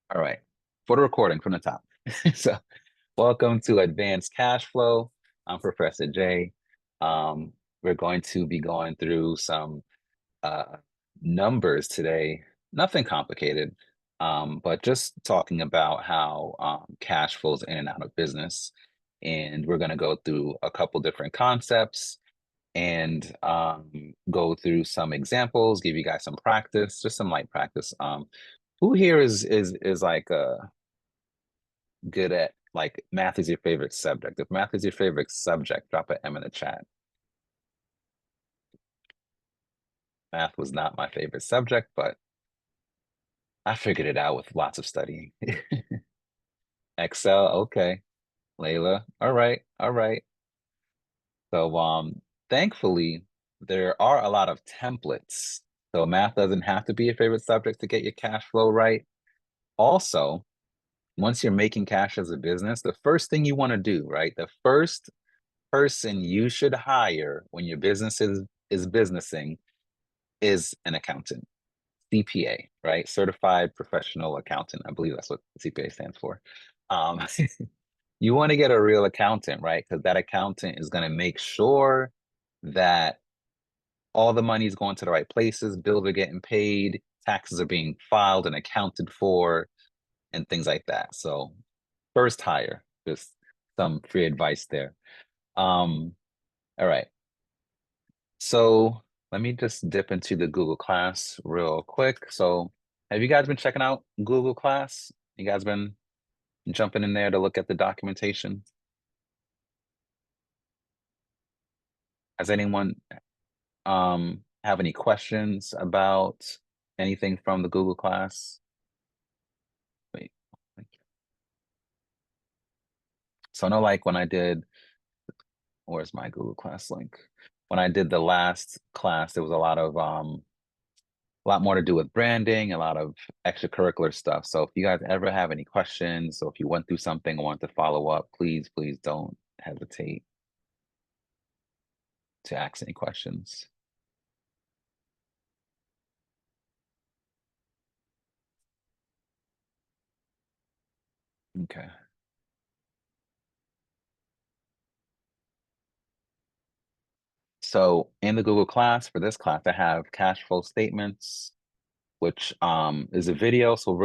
All right, for the recording from the top. So, welcome to Advanced Cash Flow. I'm Professor Jay. We're going to be going through some uh, numbers today. Nothing complicated, but just talking about how cash flows in and out of business. And we're going to go through a couple different concepts and go through some examples, give you guys some practice, just some light practice. Who here is like good at like math is your favorite subject? If math is your favorite subject, drop an M in the chat. Math was not my favorite subject, but I figured it out with lots of studying. Excel, okay. Layla, all right, all right. So thankfully there are a lot of templates. So math doesn't have to be your favorite subject to get your cash flow right. Also, once you're making cash as a business, the first thing you want to do, right? The first person you should hire when your business is businessing is an accountant, CPA, right? Certified Professional Accountant. I believe that's what CPA stands for. Um, you want to get a real accountant, right? Because that accountant is going to make sure that all the money is going to the right places, bills are getting paid, taxes are being filed and accounted for, and things like that. So first hire, just some free advice there. All right. So let me just dip into the Google Class real quick. So have you guys been checking out Google Class? You guys been jumping in there to look at the documentation? Has anyone have any questions about anything from the Google Class? Wait. So I know like when I did, where's my Google Class link? When I did the last class, there was a lot more to do with branding, a lot of extracurricular stuff. So if you guys ever have any questions, or if you went through something and want to follow up, please don't hesitate to ask any questions. Okay. So in the Google Class, for this class, I have cash flow statements, which is a video. So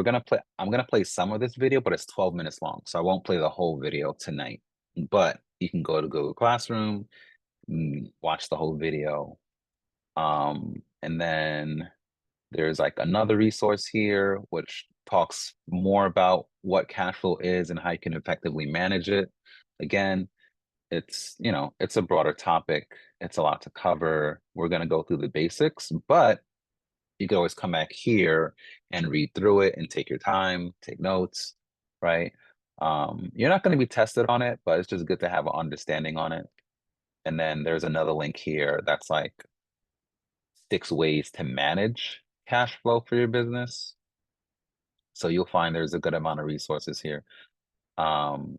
I'm gonna play some of this video, but it's 12 minutes long. So I won't play the whole video tonight. But you can go to Google Classroom, watch the whole video. And then there's like another resource here which talks more about what cash flow is and how you can effectively manage it. Again, it's a broader topic. It's a lot to cover. We're going to go through the basics, but you can always come back here and read through it and take your time, take notes, right? You're not going to be tested on it, but it's just good to have an understanding on it. And then there's another link here that's like 6 ways to manage cash flow for your business. So you'll find there's a good amount of resources here. Um,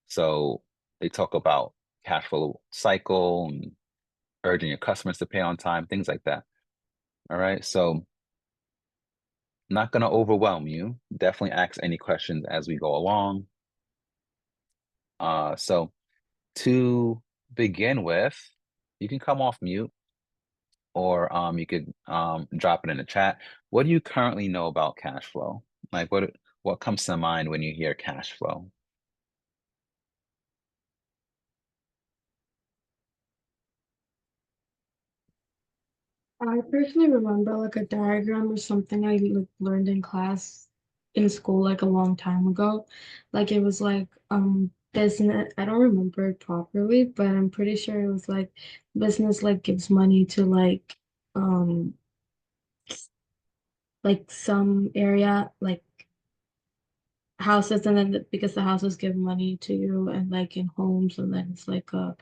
so they talk about cash flow cycle and urging your customers to pay on time, things like that. All right. So not going to overwhelm you. Definitely ask any questions as we go along. So to begin with, you can come off mute or you could drop it in the chat. What do you currently know about cash flow? Like what comes to mind when you hear cash flow? I personally remember like a diagram or something I like learned in class in school like a long time ago. Like it was like business. I don't remember it properly, but I'm pretty sure it was like business like gives money to um like some area like houses, and then because the houses give money to you and like in homes, and then it's like a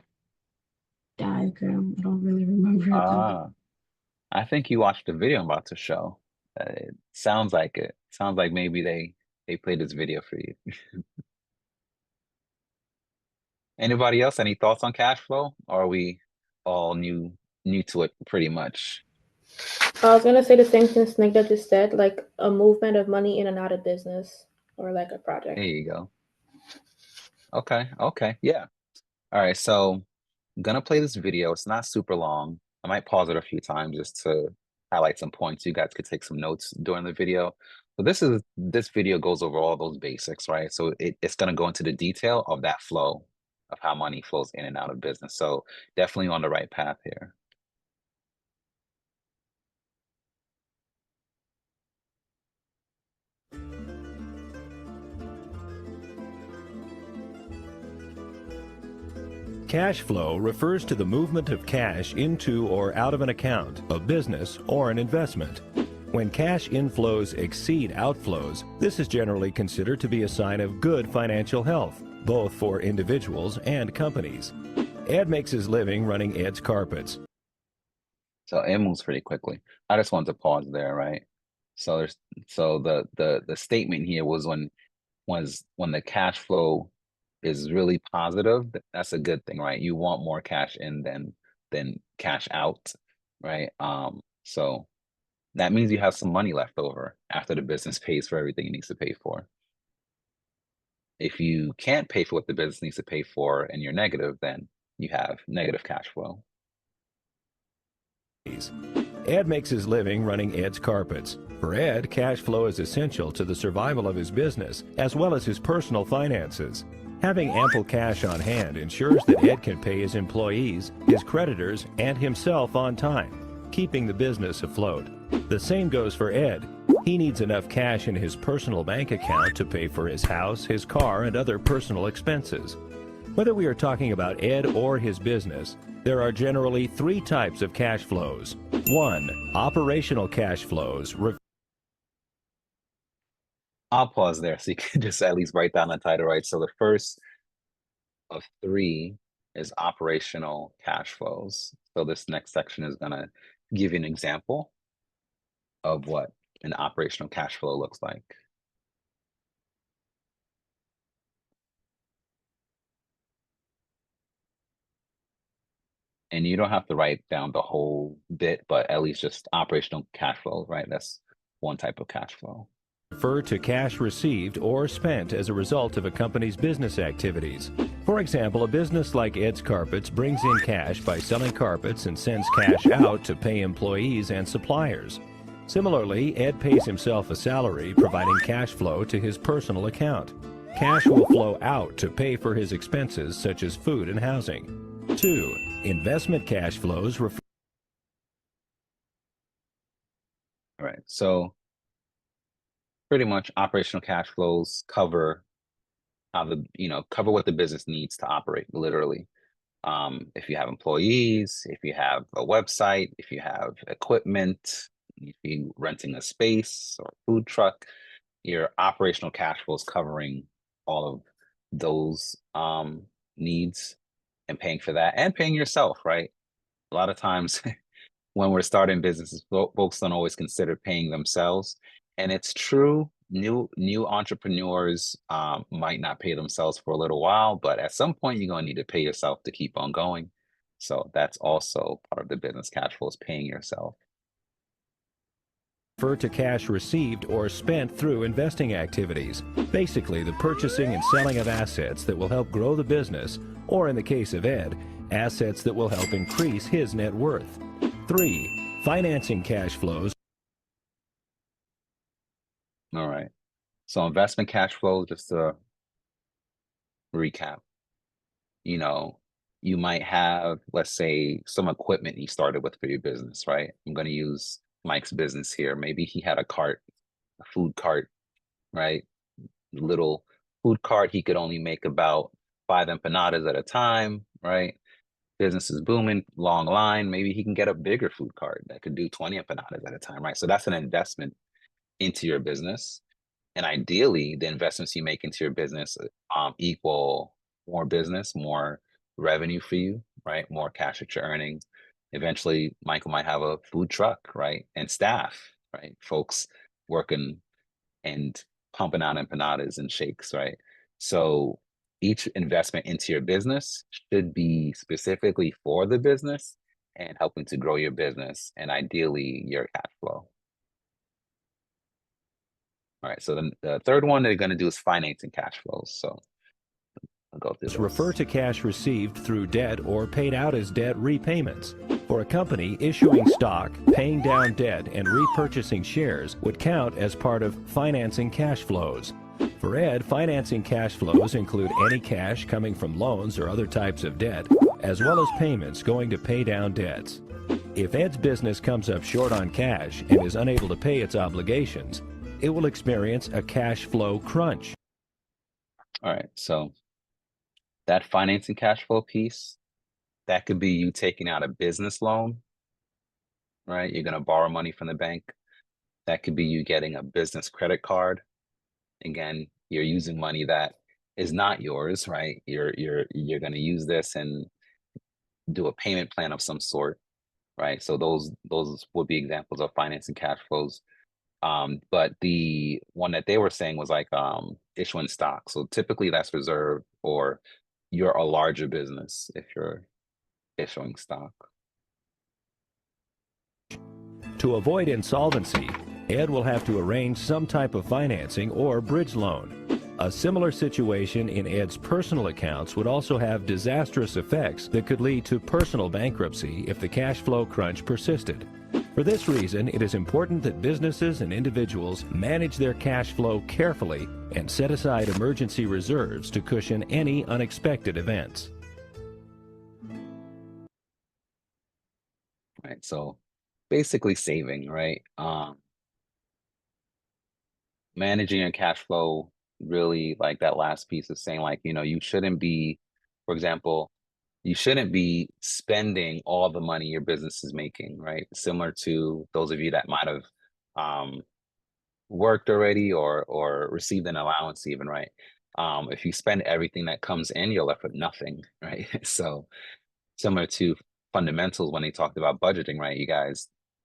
diagram. I don't really remember it though. Ah, I think you watched the video I'm about to show. It sounds like it. Sounds like maybe they played this video for you. Anybody else? Any thoughts on cash flow? Or are we all new to it pretty much? I was gonna say the same thing Snigda just said, like a movement of money in and out of business or like a There project. you go. Okay, okay, yeah. All right, so I'm gonna play this video. It's not super long. I might pause it a few times just to highlight some points. You guys could take some notes during the video. But this video goes over all those basics, right? So it's gonna go into the detail of that flow of how money flows in and out of business. So definitely on the right path here. Cash flow refers to the movement of cash into or out of an account, a business, or an investment. When cash inflows exceed outflows, this is generally considered to be a sign of good financial health, both for individuals and companies. Ed makes his living running Ed's Carpets. So it moves pretty quickly. I just wanted to pause there, right? So the statement here was when the cash flow is really positive, that's a good thing, right? You want more cash in than cash out, right? So that means you have some money left over after the business pays for everything it needs to pay for. If you can't pay for what the business needs to pay for and you're negative, then you have negative cash flow. Ed makes his living running Ed's Carpets. For Ed, cash flow is essential to the survival of his business as well as his personal finances. Having ample cash on hand ensures that Ed can pay his employees, his creditors, and himself on time, keeping the business afloat. The same goes for Ed. He needs enough cash in his personal bank account to pay for his house, his car, and other personal expenses. Whether we are talking about Ed or his business, there are generally three types of cash flows. 1. Operational cash flows. I'll pause there so you can just at least write down the title, right? So the first of three is operational cash flows. So this next section is gonna give you an example of what an operational cash flow looks like. And you don't have to write down the whole bit, but at least just operational cash flow, right? That's one type of cash flow. Refer to cash received or spent as a result of a company's business activities. For example, a business like Ed's Carpets brings in cash by selling carpets and sends cash out to pay employees and suppliers. Similarly, Ed pays himself a salary, providing cash flow to his personal account. Cash will flow out to pay for his expenses such as food and housing. 2. Investment cash flows refer. All right. So pretty much operational cash flows cover how cover what the business needs to operate, literally. If you have employees, if you have a website, if you have equipment, if you're renting a space or a food truck, your operational cash flow is covering all of those needs and paying for that and paying yourself, right? A lot of times when we're starting businesses, folks don't always consider paying themselves. And it's true, new entrepreneurs might not pay themselves for a little while, but at some point you're going to need to pay yourself to keep on going. So that's also part of the business cash flow is paying yourself. Refer to cash received or spent through investing activities, basically the purchasing and selling of assets that will help grow the business, or in the case of Ed, assets that will help increase his net worth. 3. Financing cash flows. All right. So investment cash flow, just to recap, you know, you might have, let's say, some equipment you started with for your business, right? I'm going to use Mike's business here. Maybe he had a cart, a food cart, right? Little food cart. He could only make about 5 empanadas at a time, right? Business is booming, long line. Maybe he can get a bigger food cart that could do 20 empanadas at a time, right? So that's an investment into your business. And ideally, the investments you make into your business equal more business, more revenue for you, right? More cash that you're earning. Eventually, Michael might have a food truck, right? And staff, right? Folks working and pumping out empanadas and shakes, right? So each investment into your business should be specifically for the business and helping to grow your business and ideally your cash flow. All right, so then the third one they're going to do is financing cash flows. So I'll go through this. Refer to cash received through debt or paid out as debt repayments. For a company, issuing stock, paying down debt, and repurchasing shares would count as part of financing cash flows. For Ed, financing cash flows include any cash coming from loans or other types of debt, as well as payments going to pay down debts. If Ed's business comes up short on cash and is unable to pay its obligations, it will experience a cash flow crunch. All right, so that financing cash flow piece, that could be you taking out a business loan, right? You're going to borrow money from the bank. That could be you getting a business credit card. Again, you're using money that is not yours, right? You're going to use this and do a payment plan of some sort, right? So those would be examples of financing cash flows. But the one that they were saying was like issuing stock. So typically that's reserved or you're a larger business if you're issuing stock. To avoid insolvency, Ed will have to arrange some type of financing or bridge loan. A similar situation in Ed's personal accounts would also have disastrous effects that could lead to personal bankruptcy if the cash flow crunch persisted. For this reason, it is important that businesses and individuals manage their cash flow carefully and set aside emergency reserves to cushion any unexpected events. Right, so basically saving, right? Managing your cash flow, really like that last piece of saying like, you shouldn't be, for example, you shouldn't be spending all the money your business is making, right? Similar to those of you that might have worked already or received an allowance even, right? If you spend everything that comes in, you're left with nothing, right? So similar to fundamentals when they talked about budgeting, right?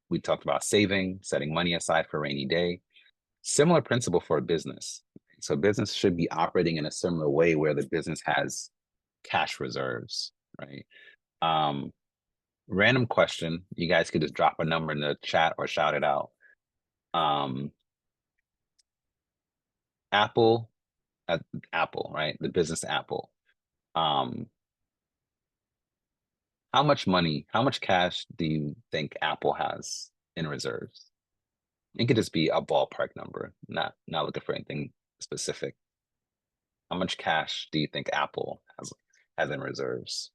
We talked about saving, setting money aside for a rainy day. Similar principle for a business. So business should be operating in a similar way where the business has cash reserves, right? Random question. You guys could just drop a number in the chat or shout it out. Apple, right? The business Apple. How much cash do you think Apple has in reserves? It could just be a ballpark number, not looking for anything specific. How much cash do you think Apple has in reserves?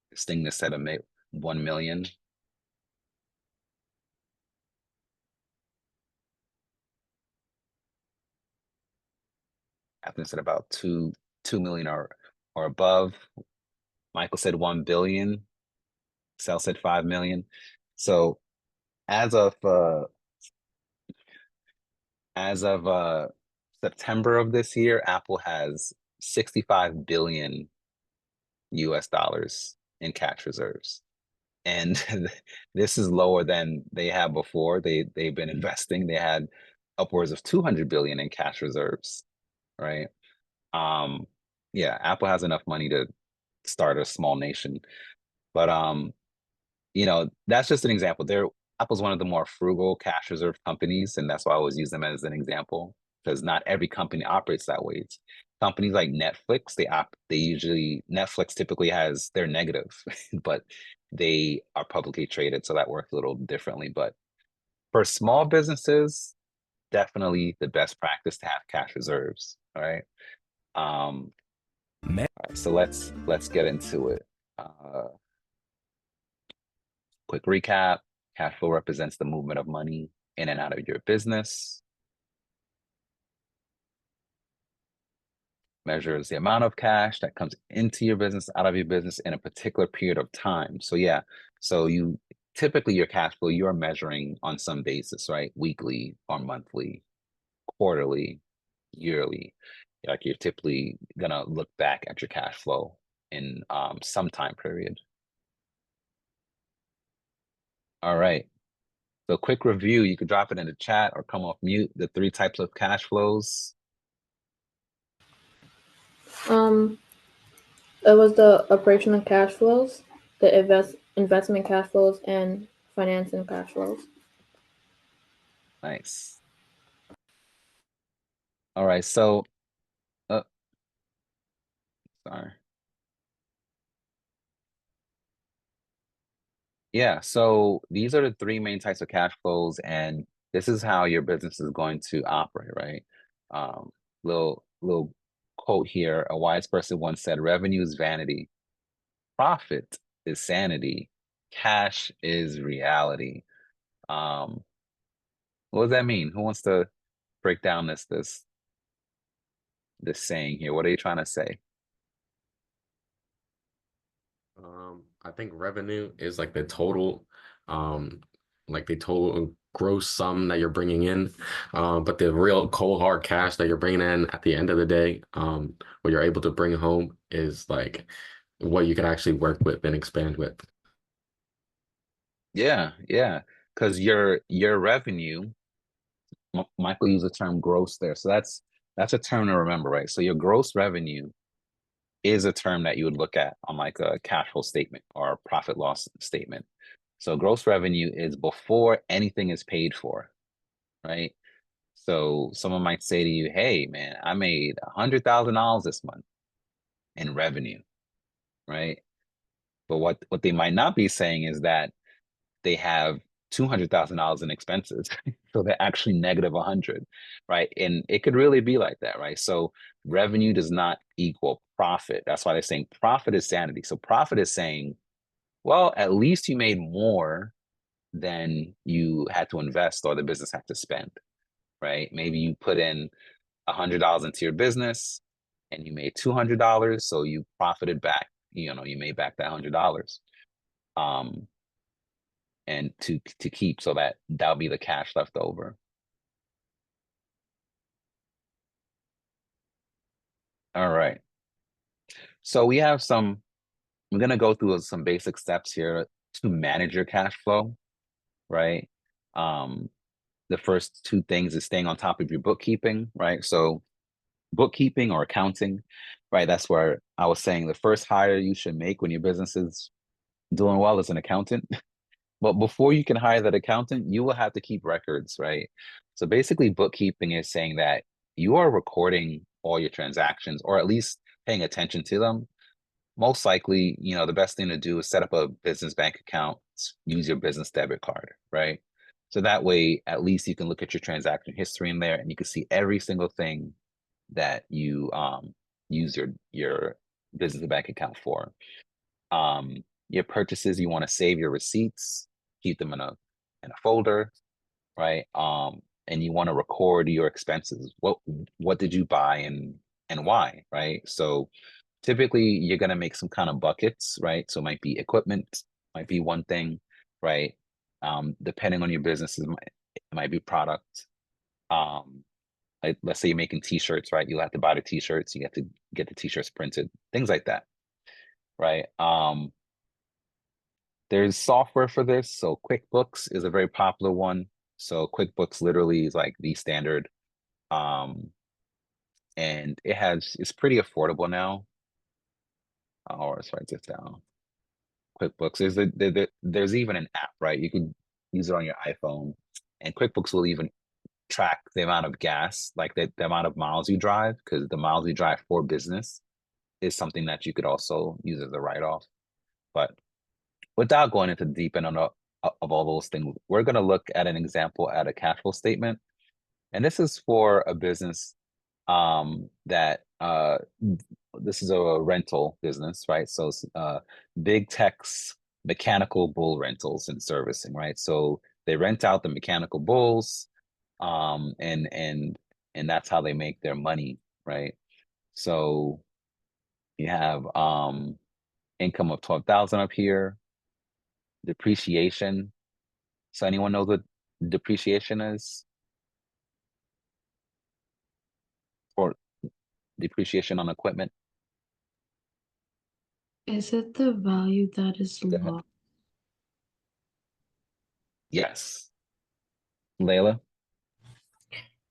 This thing that said 1 million. Apple said about 2 million or above. Michael said 1 billion. Sal said 5 million. So as of September of this year, Apple has 65 billion US dollars in cash reserves. And this is lower than they have before. They've been investing. They had upwards of 200 billion in cash reserves, right? Yeah, Apple has enough money to start a small nation. But that's just an example. Apple's one of the more frugal cash reserve companies, and that's why I always use them as an example, because not every company operates that way. Companies like Netflix, Netflix typically they're negative, but they are publicly traded, so that works a little differently. But for small businesses, definitely the best practice to have cash reserves. All right. All right, so let's get into it. Quick recap. Cash flow represents the movement of money in and out of your business. Measures the amount of cash that comes into your business, out of your business in a particular period of time. So yeah, so typically your cash flow, you're measuring on some basis, right? Weekly or monthly, quarterly, yearly. Like you're typically gonna look back at your cash flow in some time period. All right. So quick review, you could drop it in the chat or come off mute. The 3 types of cash flows. It was the operational cash flows, the investment cash flows, and financing cash flows. Nice. All right, so sorry. Yeah, so these are the three main types of cash flows, and this is how your business is going to operate, right? Little quote here. A wise person once said, "Revenue is vanity, profit is sanity, cash is reality." Um, what does that mean? Who wants to break down this saying here? What are you trying to say? I think revenue is um, like the total gross sum that you're bringing in. But the real cold hard cash that you're bringing in at the end of the day, what you're able to bring home is like what you can actually work with and expand with. Yeah, yeah, because your revenue, Michael used the term gross there, so that's a term to remember, right? So your gross revenue is a term that you would look at on like a cash flow statement or a profit loss statement. So gross revenue is before anything is paid for, right? So someone might say to you, "Hey, man, I made $100,000 this month in revenue," right? But what they might not be saying is that they have $200,000 in expenses. So they're actually negative 100, right? And it could really be like that, right? So revenue does not equal profit. That's why they're saying profit is sanity. So profit is saying, well, at least you made more than you had to invest or the business had to spend, right? Maybe you put in $100 into your business and you made $200, so you profited back. You made back that $100. Um, and to keep, so that'll be the cash left over. All right. So we're gonna go through some basic steps here to manage your cash flow, right? Um, the first two things is staying on top of your bookkeeping, right? So bookkeeping or accounting, right? That's where I was saying the first hire you should make when your business is doing well is an accountant. But before you can hire that accountant, you will have to keep records, right? So basically, bookkeeping is saying that you are recording all your transactions or at least paying attention to them. Most likely, the best thing to do is set up a business bank account, use your business debit card, right? So that way, at least you can look at your transaction history in there and you can see every single thing that you use your business bank account for. Your purchases, you want to save your receipts, keep them in a folder, right? And you want to record your expenses. What did you buy and why, right? So typically you're gonna make some kind of buckets, right? So it might be equipment, might be one thing, right? Depending on your business, it might be product. Like let's say you're making t-shirts, right? You'll have to buy the t-shirts, you have to get the t-shirts printed, things like that, right? There's software for this. So QuickBooks is a very popular one. So QuickBooks literally is like the standard. And it's pretty affordable now. Oh, let's write this down. QuickBooks. There's even an app, right? You could use it on your iPhone. And QuickBooks will even track the amount of gas, like the amount of miles you drive, because the miles you drive for business is something that you could also use as a write-off. But without going into the deep end of all those things, we're going to look at an example at a cash flow statement. And this is for a business that this is a rental business, right? So Big Tech's mechanical bull rentals and servicing, right? So they rent out the mechanical bulls, and that's how they make their money, right? So you have income of 12,000 up here, depreciation. So anyone knows what depreciation is? Or depreciation on equipment? Is it the value that is Go ahead. lost? Yes. Layla?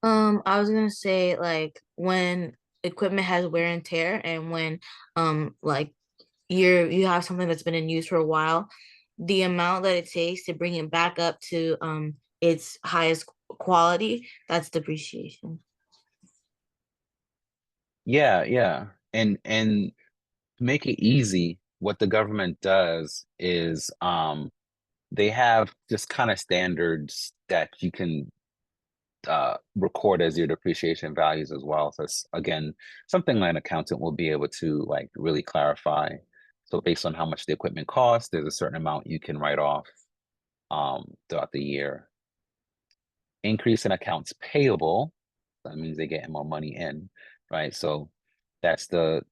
I was gonna say like when equipment has wear and tear and when like you have something that's been in use for a while, the amount that it takes to bring it back up to its highest quality, that's depreciation. Yeah, yeah. And to make it easy, what the government does is they have just kind of standards that you can record as your depreciation values as well. So it's again something that an accountant will be able to like really clarify. So based on how much the equipment costs, there's a certain amount you can write off throughout the year. Increase in accounts payable, that means they get more money in, right? So that's the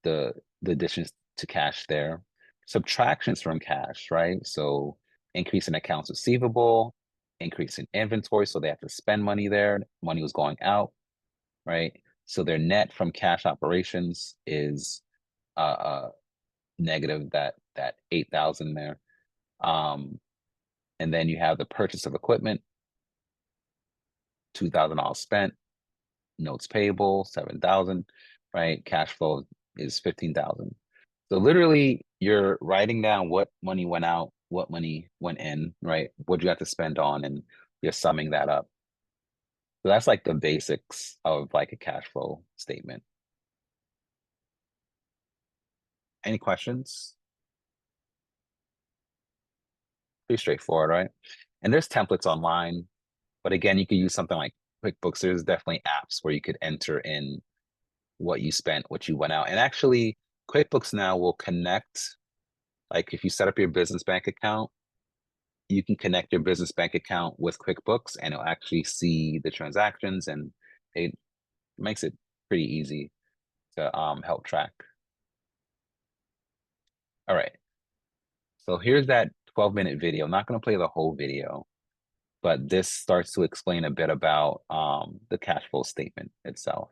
additions to cash there. Subtractions from cash, right? So increase in accounts receivable, increase in inventory, so they have to spend money there. Money was going out, right? So their net from cash operations is negative that 8,000 there. And then you have the purchase of equipment, $2,000 spent, notes payable, 7,000, right? Cash flow is 15,000. So literally you're writing down what money went out, what money went in, right? What you have to spend on, and you're summing that up. So that's like the basics of like a cash flow statement. Any questions? Pretty straightforward, right? And there's templates online, but again, you could use something like QuickBooks. There's definitely apps where you could enter in what you spent, what you went out. And actually, QuickBooks now will connect, like if you set up your business bank account, you can connect your business bank account with QuickBooks and it'll actually see the transactions, and it makes it pretty easy to help track. All right. So here's that 12-minute video. I'm not going to play the whole video, but this starts to explain a bit about the cash flow statement itself.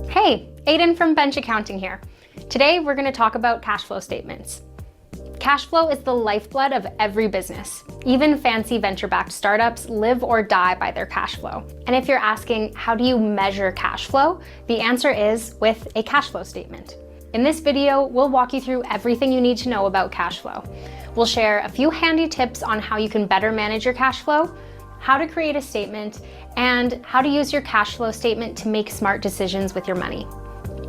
Hey, Aiden from Bench Accounting here. Today we're going to talk about cash flow statements. Cash flow is the lifeblood of every business. Even fancy venture-backed startups live or die by their cash flow. And if you're asking, how do you measure cash flow? The answer is with a cash flow statement. In this video, we'll walk you through everything you need to know about cash flow. We'll share a few handy tips on how you can better manage your cash flow, how to create a statement, and how to use your cash flow statement to make smart decisions with your money.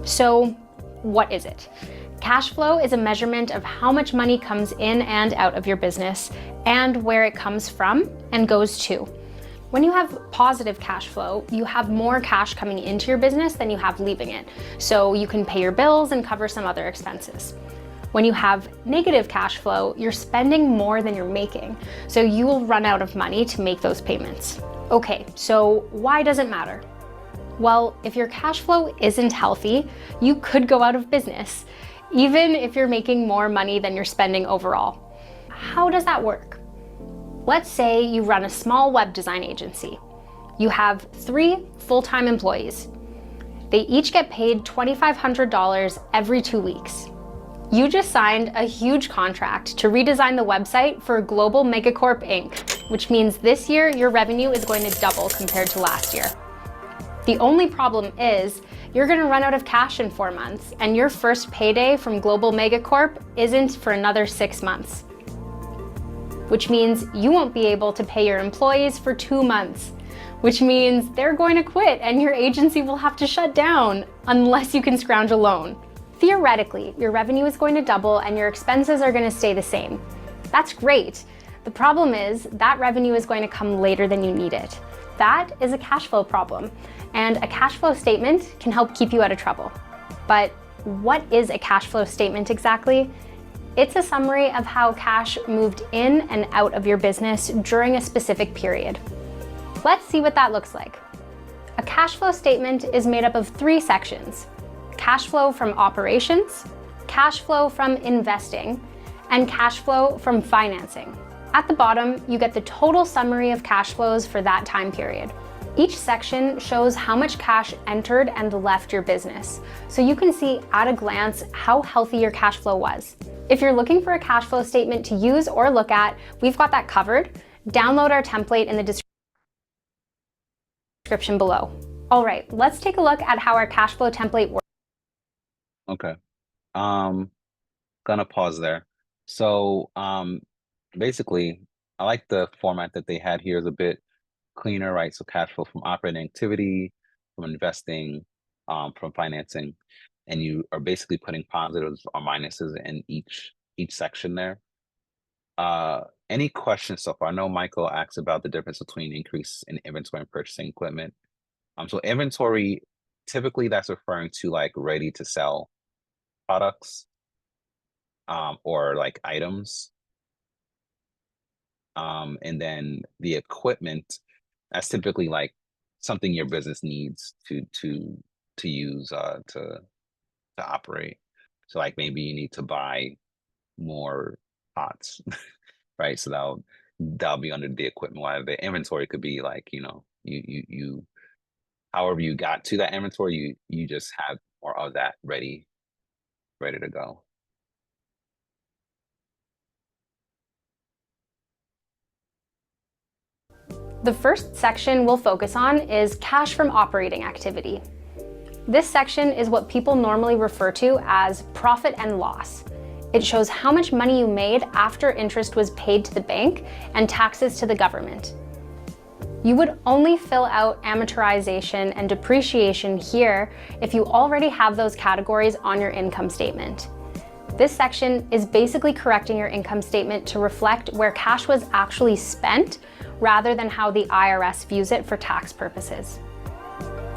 So, what is it? Cash flow is a measurement of how much money comes in and out of your business and where it comes from and goes to. When you have positive cash flow, you have more cash coming into your business than you have leaving it, so you can pay your bills and cover some other expenses. When you have negative cash flow, you're spending more than you're making, so you will run out of money to make those payments. Okay, so why does it matter? Well, if your cash flow isn't healthy, you could go out of business, even if you're making more money than you're spending overall. How does that work? Let's say you run a small web design agency. You have 3 full-time employees. They each get paid $2,500 every 2 weeks. You just signed a huge contract to redesign the website for Global Megacorp Inc., which means this year your revenue is going to double compared to last year. The only problem is you're going to run out of cash in 4 months, and your first payday from Global Megacorp isn't for another 6 months, which means you won't be able to pay your employees for 2 months, which means they're going to quit and your agency will have to shut down unless you can scrounge a loan. Theoretically, your revenue is going to double and your expenses are going to stay the same. That's great. The problem is that revenue is going to come later than you need it. That is a cash flow problem, and a cash flow statement can help keep you out of trouble. But what is a cash flow statement exactly? It's a summary of how cash moved in and out of your business during a specific period. Let's see what that looks like. A cash flow statement is made up of 3 sections: cash flow from operations, cash flow from investing, and cash flow from financing. At the bottom, you get the total summary of cash flows for that time period. Each section shows how much cash entered and left your business, so you can see at a glance how healthy your cash flow was. If you're looking for a cash flow statement to use or look at, we've got that covered. Download our template in the description below. All right, let's take a look at how our cash flow template works. Okay. Gonna pause there. So basically, I like the format that they had here is a bit cleaner, right? So cash flow from operating activity, from investing, from financing, and you are basically putting positives or minuses in each section there. Any questions so far? I know Michael asked about the difference between increase in inventory and purchasing equipment. So inventory, typically that's referring to like ready to sell products, or like items. And then the equipment, that's typically like something your business needs to use to operate. So like maybe you need to buy more pots, right? So that'll be under the equipment. While the inventory could be like, you however you got to that inventory, you just have more of that ready to go. The first section we'll focus on is cash from operating activity. This section is what people normally refer to as profit and loss. It shows how much money you made after interest was paid to the bank and taxes to the government. You would only fill out amortization and depreciation here if you already have those categories on your income statement. This section is basically correcting your income statement to reflect where cash was actually spent rather than how the IRS views it for tax purposes.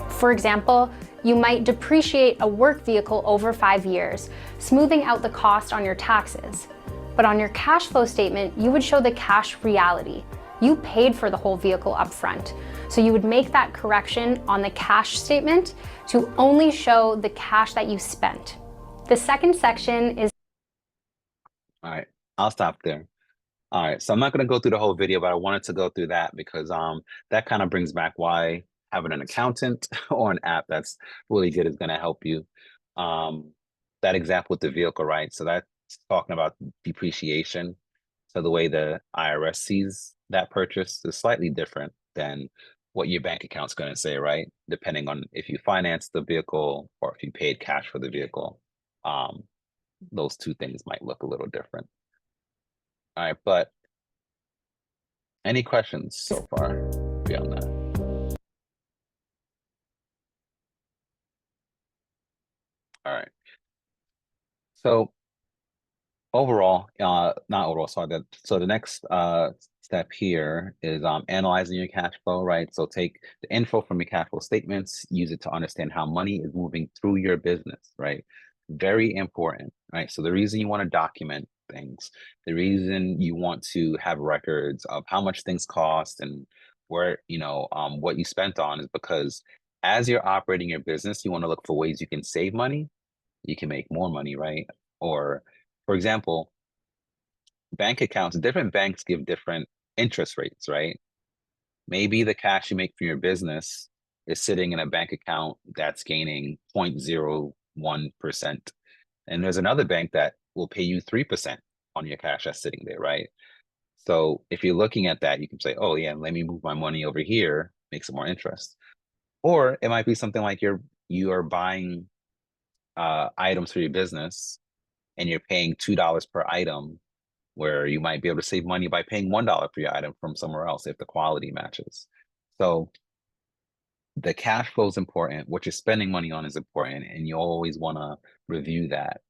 For example, you might depreciate a work vehicle over 5 years, smoothing out the cost on your taxes. But on your cash flow statement, you would show the cash reality. You paid for the whole vehicle up front. So you would make that correction on the cash statement to only show the cash that you spent. The second section is... All right, I'll stop there. All right, so I'm not going to go through the whole video, but I wanted to go through that because that kind of brings back why having an accountant or an app that's really good is going to help you. That example with the vehicle, right? So that's talking about depreciation. So the way the IRS sees that purchase is slightly different than what your bank account's going to say, right? Depending on if you finance the vehicle or if you paid cash for the vehicle. Those two things might look a little different. All right, but any questions so far beyond that? All right. So overall, not overall, sorry. So the next step here is analyzing your cash flow, right? So take the info from your cash flow statements, use it to understand how money is moving through your business, right? Very important, right? So the reason you want to document things, the reason you want to have records of how much things cost and where, what you spent on is because as you're operating your business, you want to look for ways you can save money, you can make more money, right? Or for example, bank accounts, different banks give different interest rates, right? Maybe the cash you make from your business is sitting in a bank account that's gaining 0.01%. And there's another bank that will pay you 3% on your cash that's sitting there, right? So if you're looking at that, you can say, oh yeah, let me move my money over here, make some more interest. Or it might be something like you are buying items for your business and you're paying $2 per item, where you might be able to save money by paying $1 for your item from somewhere else if the quality matches. So the cash flow is important. What you're spending money on is important, and you always want to review that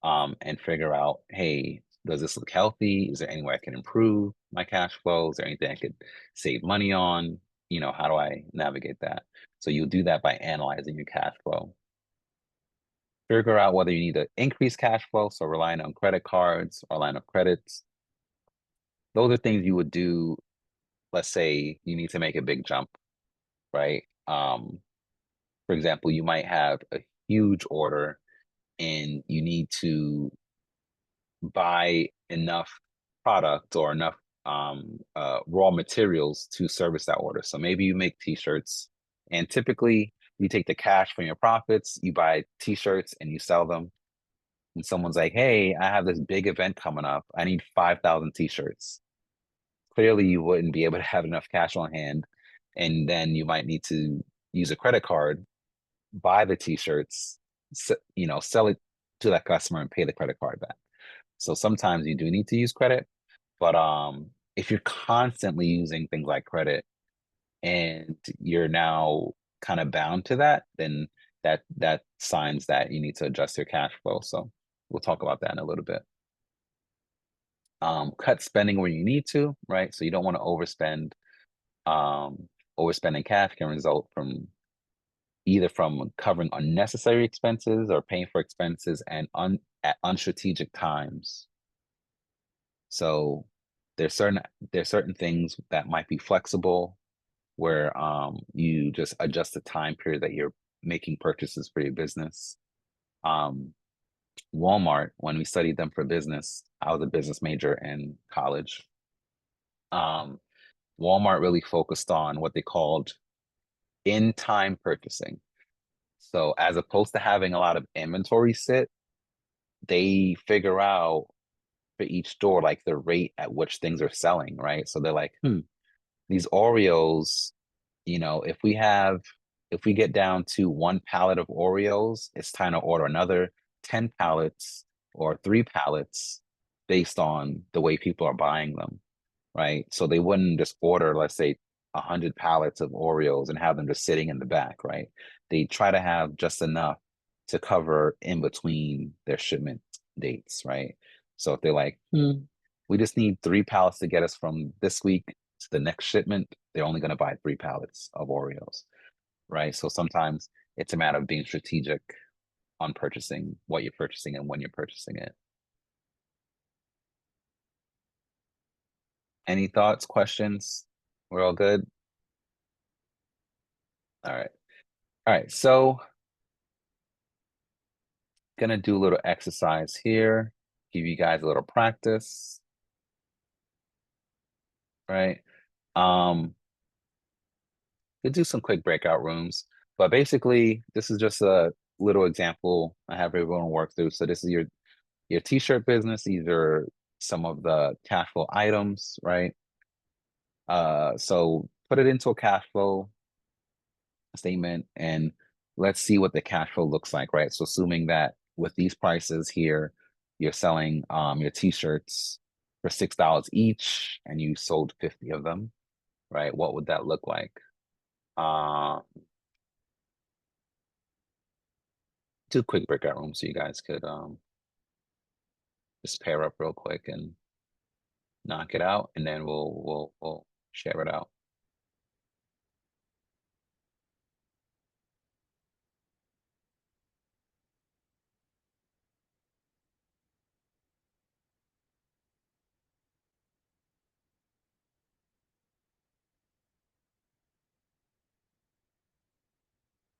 and figure out, hey, does this look healthy? Is there any way I can improve my cash flow? Is there anything I could save money on? How do I navigate that? So you'll do that by analyzing your cash flow. Figure out whether you need to increase cash flow, so relying on credit cards or line of credits. Those are things you would do. Let's say you need to make a big jump, right? For example, you might have a huge order and you need to buy enough product or enough raw materials to service that order. So maybe you make t-shirts, and typically you take the cash from your profits, you buy t-shirts and you sell them. and someone's like, hey, I have this big event coming up. I need 5,000 t-shirts. Clearly, you wouldn't be able to have enough cash on hand. And then you might need to use a credit card, buy the t-shirts, sell it to that customer and pay the credit card back. So sometimes you do need to use credit, but if you're constantly using things like credit and you're now kind of bound to that, then that signs that you need to adjust your cash flow. So we'll talk about that in a little bit. Cut spending where you need to, right? So you don't want to overspend. Overspending cash can result from either from covering unnecessary expenses or paying for expenses and at unstrategic times. So there's certain things that might be flexible where you just adjust the time period that you're making purchases for your business. Walmart, when we studied them for business, I was a business major in college. Walmart really focused on what they called in-time purchasing. So as opposed to having a lot of inventory sit, they figure out for each store like the rate at which things are selling, right? So they're like, these Oreos, if we get down to 1 pallet of Oreos, it's time to order another 10 pallets or 3 pallets based on the way people are buying them, right? So they wouldn't just order, let's say, 100 pallets of Oreos and have them just sitting in the back, right? They try to have just enough to cover in between their shipment dates, right? So if they're like, we just need 3 pallets to get us from this week to the next shipment, they're only going to buy 3 pallets of Oreos, right? So sometimes it's a matter of being strategic on purchasing what you're purchasing and when you're purchasing it. Any thoughts, questions? We're all good? All right. All right. So gonna do a little exercise here, give you guys a little practice, right? We'll do some quick breakout rooms, but basically this is just a little example I have everyone work through. So this is your t-shirt business. These are some of the cash flow items, right? So put it into a cash flow statement and let's see what the cash flow looks like, right? So assuming that with these prices here, you're selling your t-shirts for $6 each and you sold 50 of them, right? What would that look like? Do a quick breakout room so you guys could just pair up real quick and knock it out, and then we'll share it out.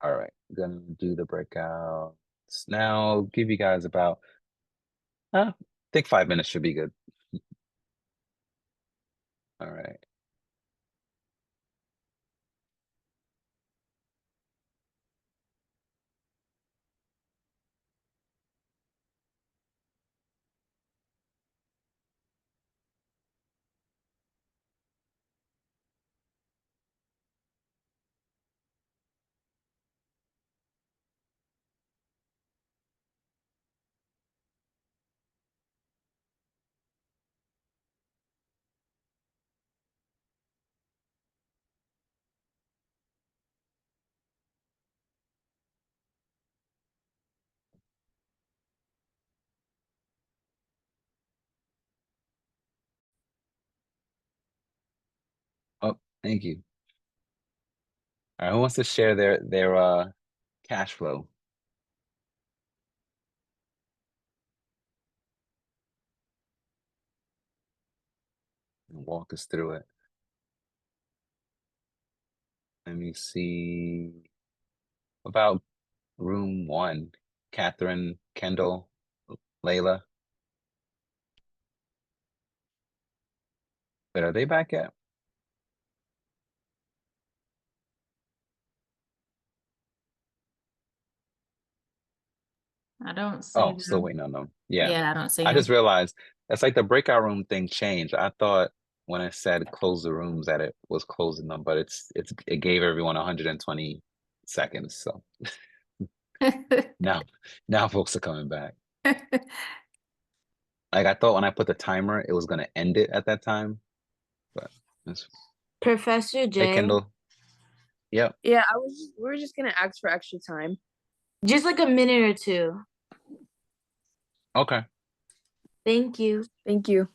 All right, gonna do the breakouts now. Give you guys about I think 5 minutes should be good. All right. Oh, thank you. All right, who wants to share their cash flow? And walk us through it. Let me see. About room 1, Catherine, Kendall, Layla. Wait, are they back yet? I don't Oh, see still them. waiting on them. Yeah. Yeah, I don't see I just them. realized it's like the breakout room thing changed. I thought when I said close the rooms that it was closing them, but it gave everyone 120 seconds. So now folks are coming back. Like I thought when I put the timer, it was gonna end it at that time. But it's, Professor hey J, Kendall. Yep. Yeah, we were just gonna ask for extra time. just like a minute or two. Okay. Thank you. Thank you.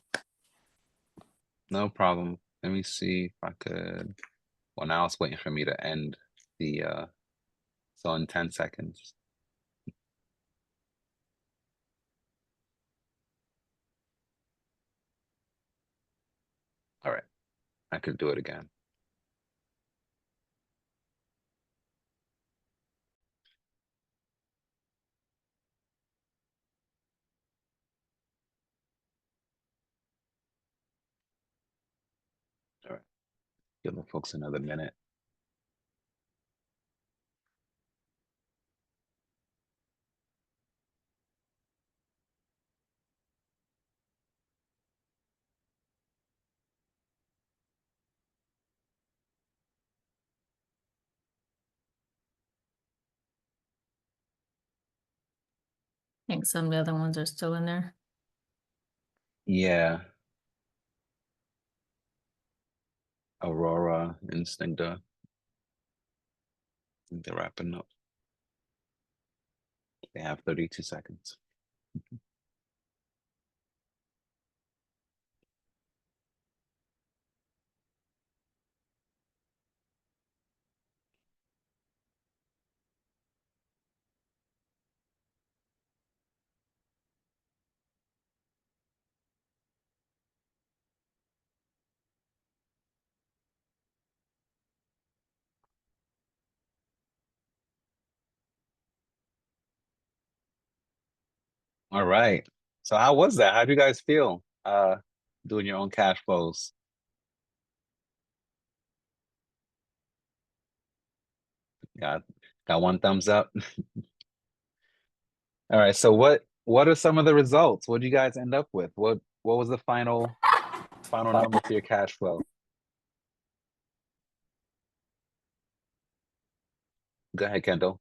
No problem. Let me see if I could. Well, now it's waiting for me to end the so in 10 seconds. All right. I could do it again. All right. Give the folks another minute. I think some of the other ones are still in there. Yeah. Aurora and Snigda. They're wrapping up. They have 32 seconds. All right. So how was that? How do you guys feel doing your own cash flows? Got one thumbs up. All right. So what are some of the results? What did you guys end up with? What was the final number for your cash flow? Go ahead, Kendall.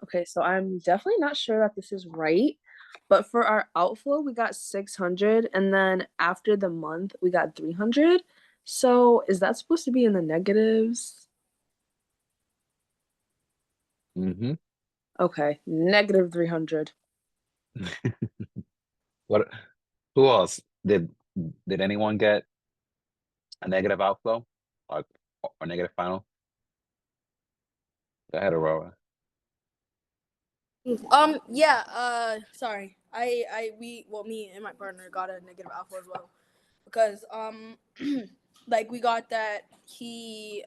Okay, so I'm definitely not sure that this is right, but for our outflow, we got 600, and then after the month, we got 300. So is that supposed to be in the negatives? Mm-hmm. Okay, negative 300. What who else? Did anyone get a negative outflow or negative final? Go ahead, Aurora. Yeah, sorry. Me and my partner got a negative alpha as well. Because, like, we got that he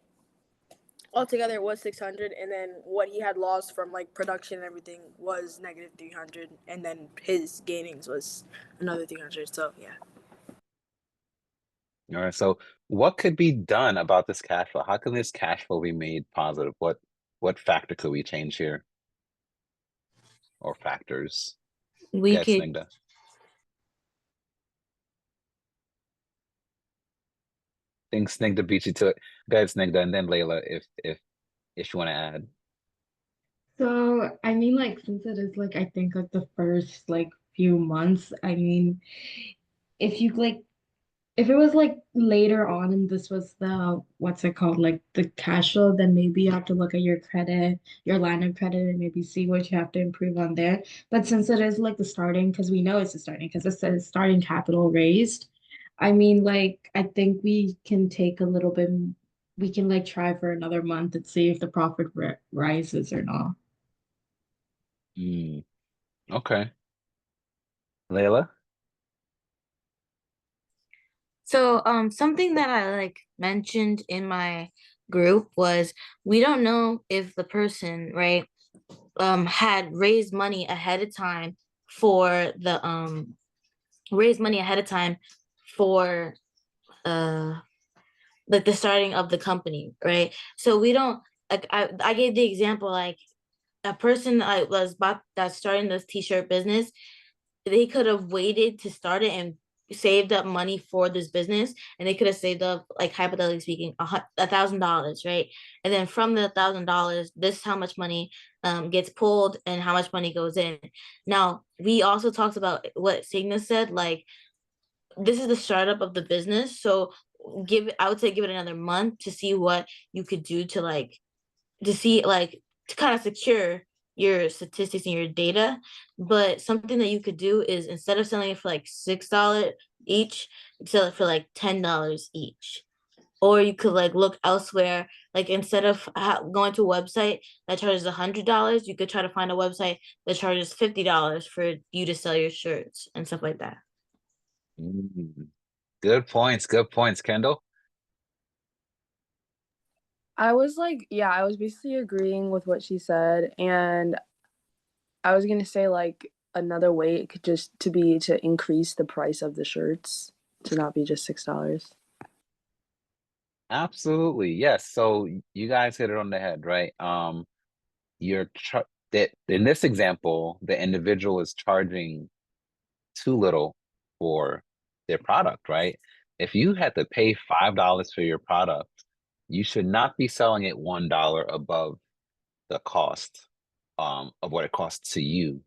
altogether was 600, and then what he had lost from, like, production and everything was negative 300, and then his gainings was another 300, so, yeah. All right. So what could be done about this cash flow? How can this cash flow be made positive? What factor could we change here? Or factors? We Get could Snigda. Think Snigda beat you to it. Go ahead, Snigda, and then Layla if you want to add. So, I mean, like, since it is like, I think like the first like few months, I mean, if you like, if it was like later on and this was the, what's it called, like the cash flow, then maybe you have to look at your credit, your line of credit, and maybe see what you have to improve on there. But since it is like the starting, because we know it's the starting, because it says starting capital raised, I mean, like, I think we can take a little bit, we can like try for another month and see if the profit rises or not. Okay. Layla? So, something that I like mentioned in my group was we don't know if the person, right, had raised money ahead of time for raised money ahead of time for like the starting of the company, right? So we don't like I gave the example like a person that's starting this t-shirt business, they could have waited to start it and saved up money for this business, and they could have saved up, like hypothetically speaking, $1,000, right? And then from the $1,000, this is how much money gets pulled and how much money goes in. Now, we also talked about what Signa said, like this is the startup of the business, so I would say give it another month to see what you could do to to kind of secure your statistics and your data. But something that you could do is, instead of selling it for like $6 each, sell it for like $10 each. Or you could like look elsewhere. Like instead of going to a website that charges $100, you could try to find a website that charges $50 for you to sell your shirts and stuff like that. Good points, Kendall. I was like, yeah, I was basically agreeing with what she said, and I was gonna say like another way it could just to increase the price of the shirts to not be just $6. Absolutely, yes. So you guys hit it on the head, right? That in this example, the individual is charging too little for their product, right? If you had to pay $5 for your product, you should not be selling it $1 above the cost of what it costs to you.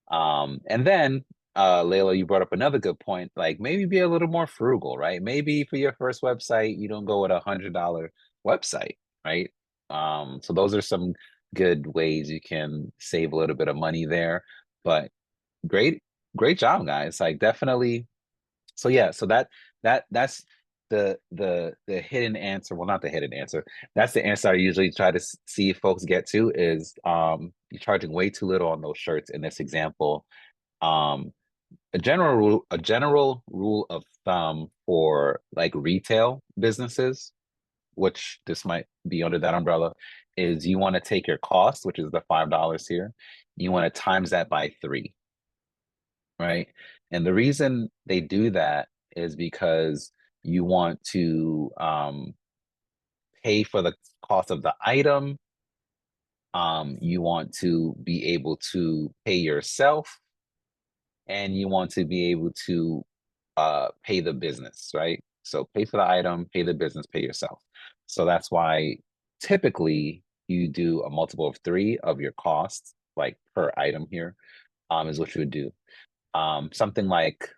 And then Layla, you brought up another good point, like maybe be a little more frugal, right? Maybe for your first website, you don't go with $100 website, right? So those are some good ways you can save a little bit of money there. But great job, guys. Like definitely. So yeah, so that's the hidden answer. Well, not the hidden answer. That's the answer I usually try to see if folks get to is you're charging way too little on those shirts in this example. Um, a general rule of thumb for like retail businesses, which this might be under that umbrella, is you want to take your cost, which is the $5 here, you want to times that by 3, right? And the reason they do that is because you want to pay for the cost of the item. You want to be able to pay yourself, and you want to be able to pay the business, right? So pay for the item, pay the business, pay yourself. So that's why typically you do a multiple of 3 of your costs, like per item here, is what you would do. Something like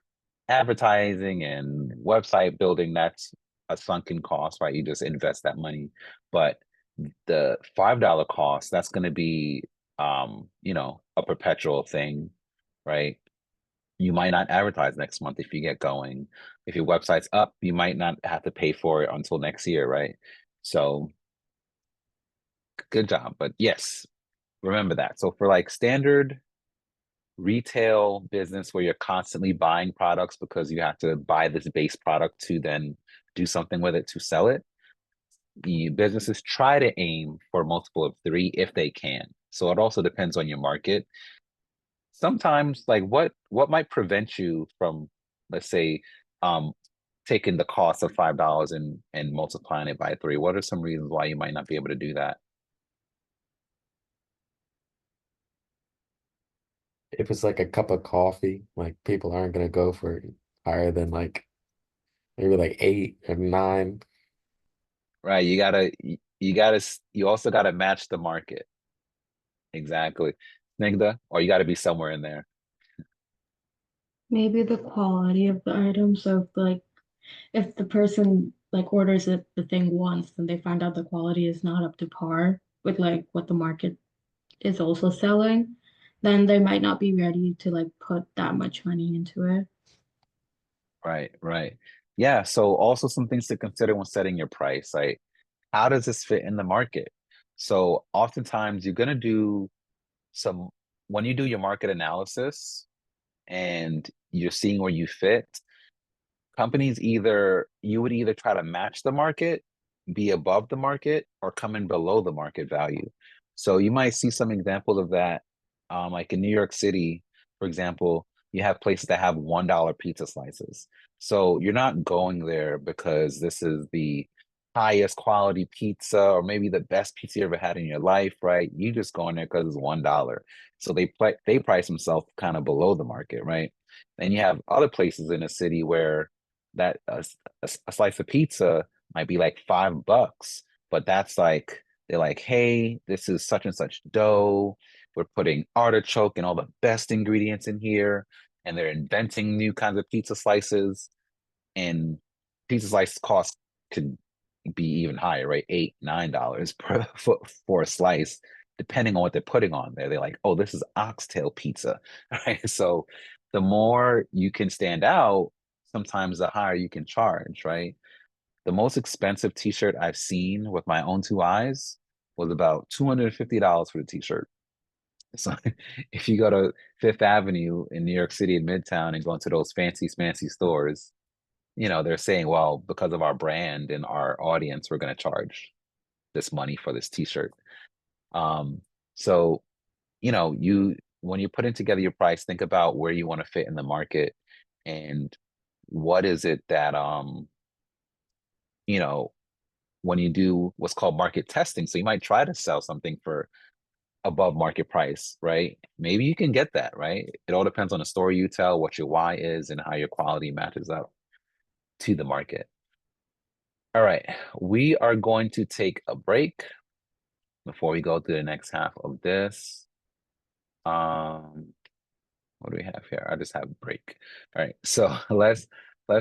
advertising and website building, that's a sunken cost, right? You just invest that money. But the $5 cost, that's going to be a perpetual thing, right? You might not advertise next month if you get going. If your website's up, you might not have to pay for it until next year, right? So good job. But yes, remember that. So for like standard retail business where you're constantly buying products because you have to buy this base product to then do something with it to sell it, the businesses try to aim for a multiple of 3 if they can. So it also depends on your market. Sometimes like what might prevent you from, let's say, taking the cost of $5 and multiplying it by 3? What are some reasons why you might not be able to do that? If it's like a cup of coffee, like people aren't gonna go for higher than like maybe like 8 or 9. Right, you also gotta match the market. Exactly. Snigda, or you gotta be somewhere in there. Maybe the quality of the item. So if the person like orders the thing once, then they find out the quality is not up to par with like what the market is also selling, then they might not be ready to like put that much money into it. Right. Yeah, so also some things to consider when setting your price. Like, how does this fit in the market? So oftentimes you're gonna do some when you do your market analysis and you're seeing where you fit, companies you would either try to match the market, be above the market, or come in below the market value. So you might see some examples of that, like in New York City, for example, you have places that have $1 pizza slices. So you're not going there because this is the highest quality pizza or maybe the best pizza you ever had in your life, right? You just go in there because it's $1. So they price themselves kind of below the market, right? Then you have other places in the city where that a slice of pizza might be like $5, but that's like they're like, hey, this is such and such dough. We're putting artichoke and all the best ingredients in here, and they're inventing new kinds of pizza slices. And pizza slice cost could be even higher, right? $8, $9 for a slice, depending on what they're putting on there. They're like, oh, this is oxtail pizza, right? So the more you can stand out, sometimes the higher you can charge, right? The most expensive t-shirt I've seen with my own two eyes was about $250 for the t-shirt. So if you go to Fifth Avenue in New York City in Midtown and go into those fancy stores, they're saying, well, because of our brand and our audience, we're going to charge this money for this t-shirt. So, when you're putting together your price, think about where you want to fit in the market and what is it that, when you do what's called market testing. So you might try to sell something for above market price, right? Maybe you can get that, right? It all depends on the story you tell, what your why is, and how your quality matches up to the market. All right, we are going to take a break before we go to the next half of this. What do we have here? I just have a break. All right, so let's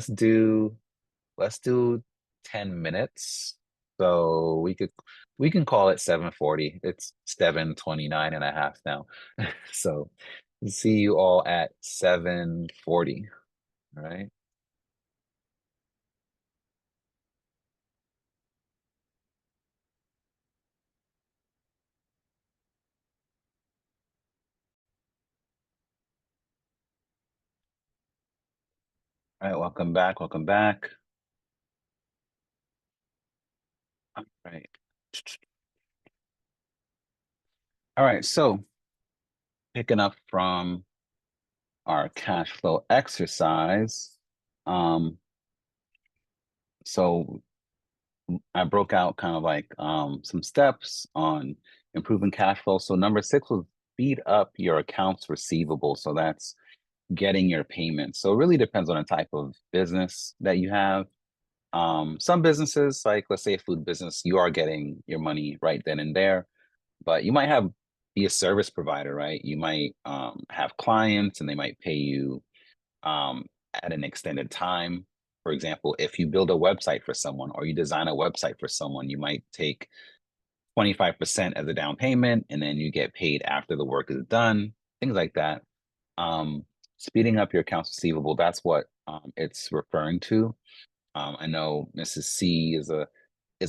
do 10 minutes. So we can call it 7:40. It's 7:29 and a half now. So see you all at 7:40. All right. All right, welcome back. Welcome back. All right. All right, so picking up from our cash flow exercise. So I broke out kind of like some steps on improving cash flow. So number 6 was speed up your accounts receivable. So that's getting your payments. So it really depends on the type of business that you have. Some businesses, like let's say a food business, you are getting your money right then and there, but you might be a service provider, right? You might have clients and they might pay you at an extended time. For example, if you build a website for someone or you design a website for someone, you might take 25% as a down payment and then you get paid after the work is done, things like that. Speeding up your accounts receivable, that's what it's referring to. I know Mrs. C is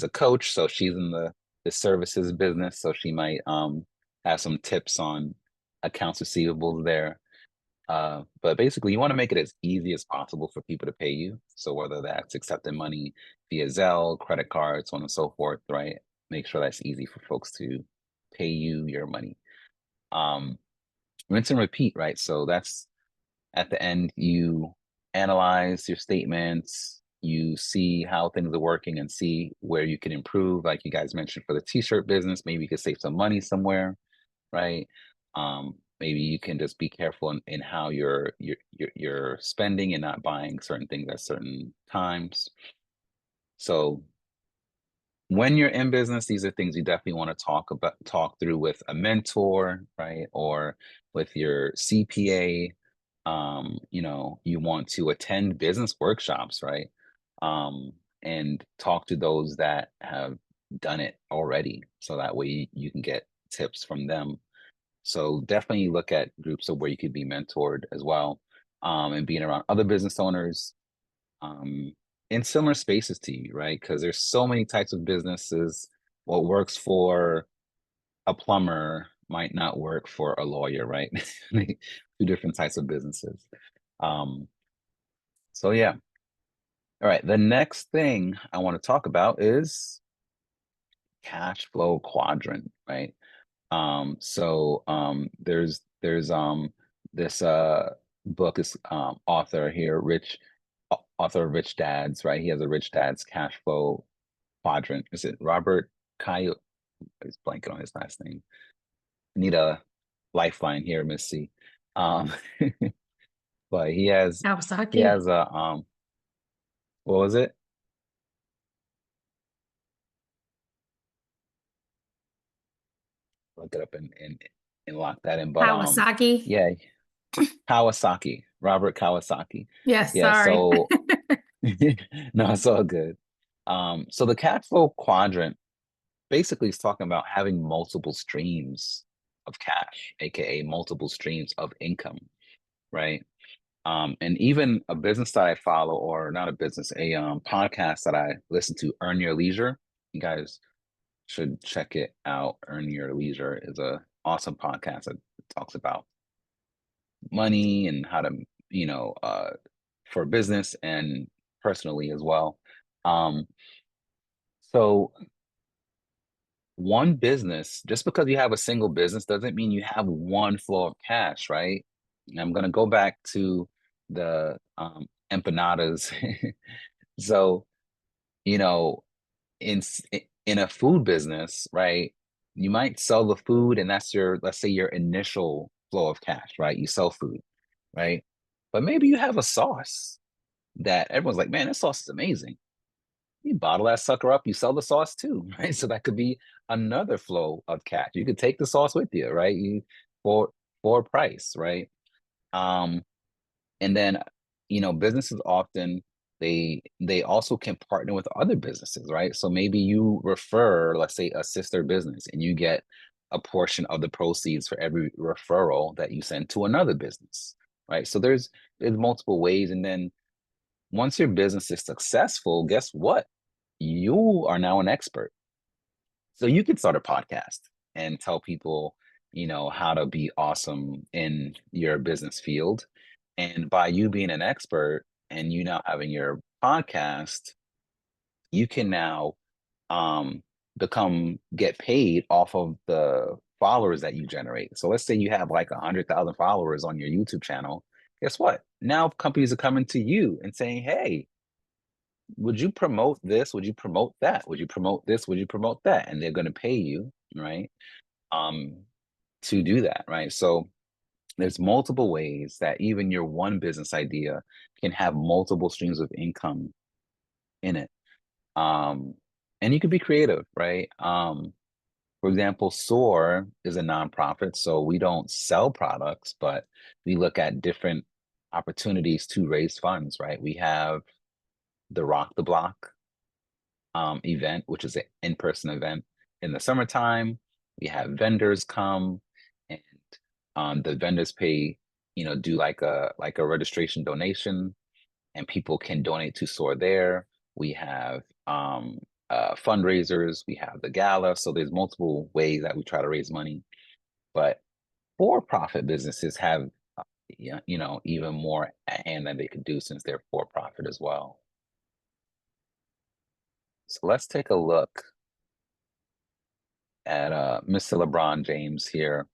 a coach, so she's in the services business, so she might have some tips on accounts receivables there. But basically, you want to make it as easy as possible for people to pay you. So whether that's accepting money via Zelle, credit cards, so on and so forth, right? Make sure that's easy for folks to pay you your money. Rinse and repeat, right? So that's at the end, you analyze your statements, you see how things are working and see where you can improve. Like you guys mentioned for the t-shirt business, maybe you could save some money somewhere, right? Maybe you can just be careful in how you're spending and not buying certain things at certain times. So when you're in business, these are things you definitely want to talk through with a mentor, right? Or with your CPA. You want to attend business workshops, right? And talk to those that have done it already. So that way you can get tips from them. So definitely look at groups of where you could be mentored as well, and being around other business owners in similar spaces to you, right? Because there's so many types of businesses. What works for a plumber might not work for a lawyer, right? Two different types of businesses. So yeah. All right. The next thing I want to talk about is cash flow quadrant, right? There's this book is author here, author of Rich Dads, right? He has a Rich Dad's cash flow quadrant. Is it Robert Coyote? He's blanking on his last name. I need a lifeline here, Miss C. Um, but he has Kawasaki. a what was it? Look it up and lock that in. But Kawasaki. yeah, Kawasaki, Robert Kawasaki. Yes, Yeah, sorry. so no, it's all good. So the cash flow quadrant basically is talking about having multiple streams of cash, aka multiple streams of income, right? And even a business that I follow, or not a business, a podcast that I listen to, Earn Your Leisure. You guys should check it out. Earn Your Leisure is a awesome podcast that talks about money and how to, for business and personally as well. Um, so one business, just because you have a single business doesn't mean you have one flow of cash, right? And I'm gonna go back to the empanadas. So, you know, in a food business, right? You might sell the food, and that's your, let's say, your initial flow of cash, right? You sell food, right? But maybe you have a sauce that everyone's like, man, this sauce is amazing. You bottle that sucker up, you sell the sauce too, right? So that could be another flow of cash. You could take the sauce with you, right? For for a price, right? Um, and then businesses often they also can partner with other businesses, right? So maybe you refer, let's say, a sister business, and you get a portion of the proceeds for every referral that you send to another business, right? So there's multiple ways. And then once your business is successful, guess what? You are now an expert. So you can start a podcast and tell people, how to be awesome in your business field. And by you being an expert and you now having your podcast, you can now get paid off of the followers that you generate. So let's say you have like 100,000 followers on your YouTube channel. Guess what? Now companies are coming to you and saying, hey, would you promote this? Would you promote that? Would you promote this? Would you promote that? And they're going to pay you, right? Um, to do that, right? So there's multiple ways that even your one business idea can have multiple streams of income in it. And you can be creative, right? For example, S.O.A.R is a nonprofit, so we don't sell products, but we look at different opportunities to raise funds, right? We have the Rock the Block event, which is an in-person event in the summertime. We have vendors come, and the vendors pay, do like a registration donation, and people can donate to S.O.A.R there. We have fundraisers, we have the gala. So there's multiple ways that we try to raise money. But for-profit businesses have, even more at hand than they could do since they're for-profit as well. So let's take a look at Mr. LeBron James here.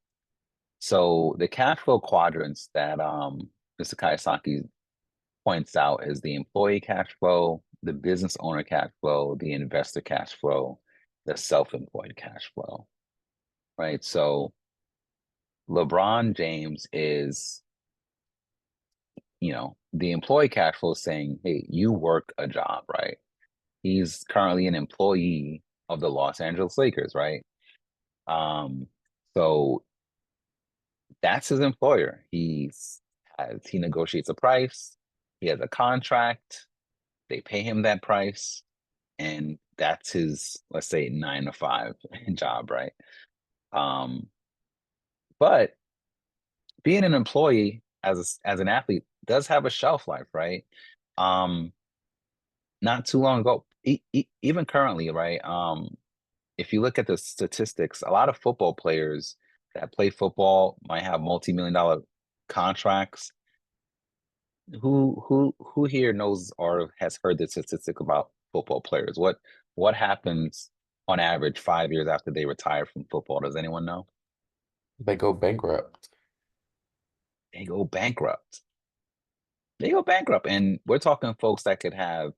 So the cash flow quadrants that Mr. Kiyosaki points out is the employee cash flow, the business owner cash flow, the investor cash flow, the self-employed cash flow, right? So LeBron James is, the employee cash flow saying, hey, you work a job, right? He's currently an employee of the Los Angeles Lakers, right? So that's his employer. He negotiates a price, he has a contract, they pay him that price, and that's his, let's say, 9 to 5 job, right? But being an employee as an athlete does have a shelf life, right? Not too long ago, even currently, right? If you look at the statistics, a lot of football players that play football might have multi-million-dollar contracts. Who here knows or has heard the statistic about football players? What happens on average 5 years after they retire from football? Does anyone know? They go bankrupt. They go bankrupt. They go bankrupt. And we're talking folks that could have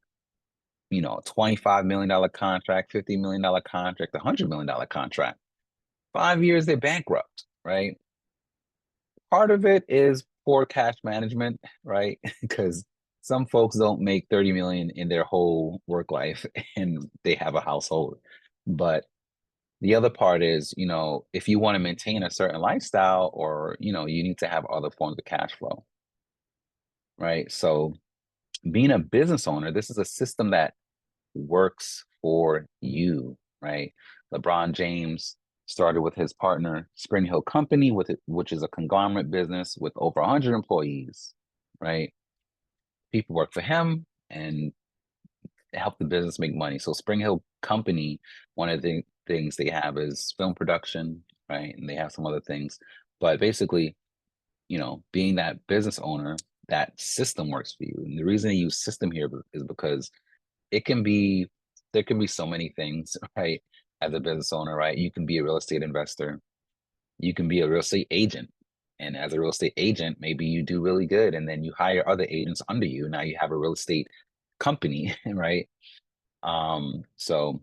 $25 million contract, $50 million contract, $100 million contract. 5 years, they're bankrupt, right? Part of it is poor cash management, right? Because some folks don't make 30 million in their whole work life and they have a household. But the other part is, if you want to maintain a certain lifestyle or, you need to have other forms of cash flow, right? So being a business owner, this is a system that works for you, right? LeBron James started with his partner Spring Hill Company, which is a conglomerate business with over 100 employees, right? People work for him and help the business make money. So Spring Hill Company, one of the things they have is film production, right? And they have some other things, but basically, being that business owner, that system works for you. And the reason I use system here is because it can be there can be so many things, right? As a business owner, right? You can be a real estate investor, you can be a real estate agent. And as a real estate agent, maybe you do really good and then you hire other agents under you. Now you have a real estate company, right? So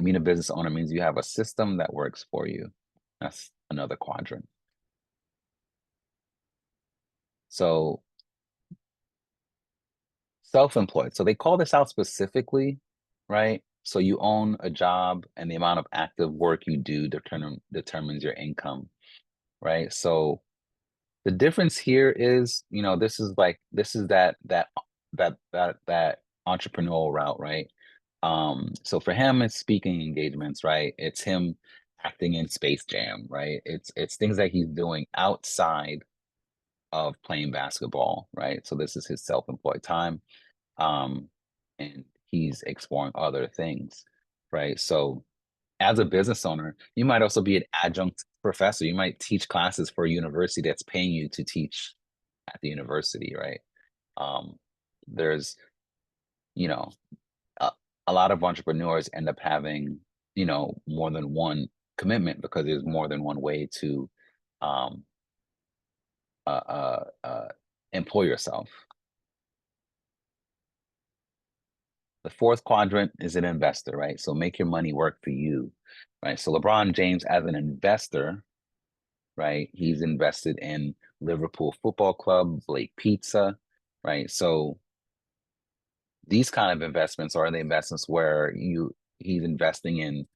being a business owner means you have a system that works for you. That's another quadrant. So self-employed. So they call this out specifically, right? So you own a job and the amount of active work you do determines your income, right? So the difference here is, this is that entrepreneurial route, right? So for him, it's speaking engagements, right? It's him acting in Space Jam, right? It's things that he's doing outside of playing basketball, right? So this is his self-employed time. And he's exploring other things, right? So as a business owner, you might also be an adjunct professor. You might teach classes for a university that's paying you to teach at the university, right? There's, you know, a lot of entrepreneurs end up having, more than one commitment because there's more than one way to um, employ yourself. The fourth quadrant is an investor, right? So make your money work for you, right? So LeBron James, as an investor, right? He's invested in Liverpool Football Club, Blake Pizza, right? So these kind of investments are the investments where he's investing in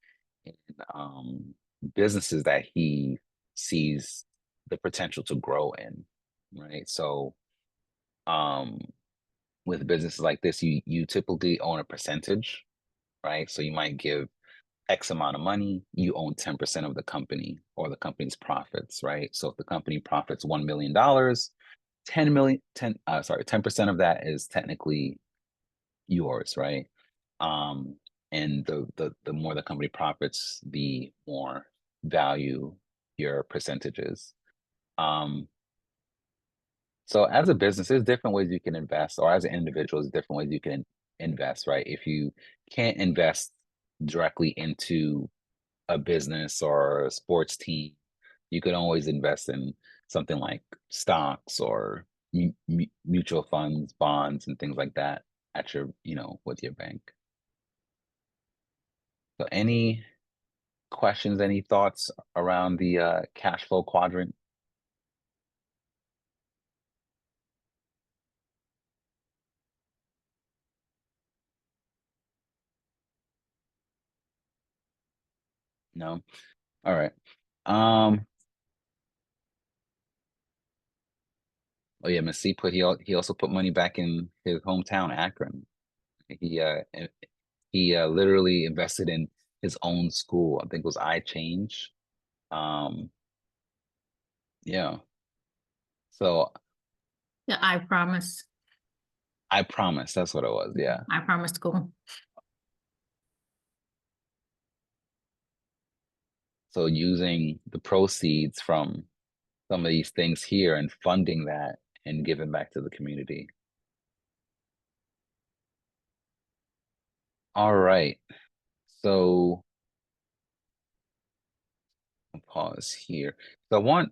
businesses that he sees the potential to grow in, right? So with businesses like this, you typically own a percentage, right? So you might give X amount of money, you own 10% of the company or the company's profits, right? So if the company profits $1 million, 10% of that is technically yours, right? And the more the company profits, the more value your percentages. So as a business, there's different ways you can invest, or as an individual, there's different ways you can invest, right? If you can't invest directly into a business or a sports team, you can always invest in something like stocks or mutual funds, bonds, and things like that at your, with your bank. So any questions, any thoughts around the cash flow quadrant? No? All right. Oh yeah, Miss C he also put money back in his hometown, Akron. He literally invested in his own school. I think it was iChange. Um, yeah. So Yeah, I promise. I promise that's what it was. Yeah. I promise school. So using the proceeds from some of these things here and funding that and giving back to the community. All right. So I'll pause here. So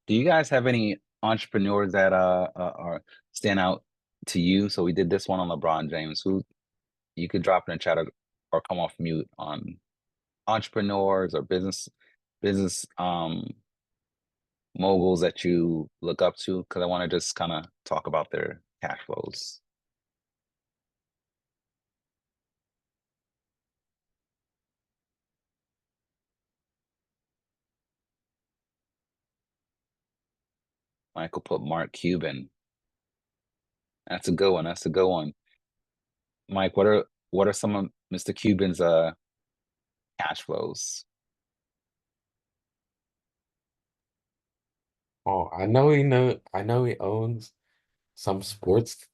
do you guys have any entrepreneurs that are stand out to you? So we did this one on LeBron James. you could drop in the chat or come off mute on entrepreneurs or business moguls that you look up to, because I want to just kind of talk about their cash flows. Michael put Mark Cuban. That's a good one. That's a good one. Mike, what are some of Mr. Cuban's cash flows? Oh, I know he owns some sports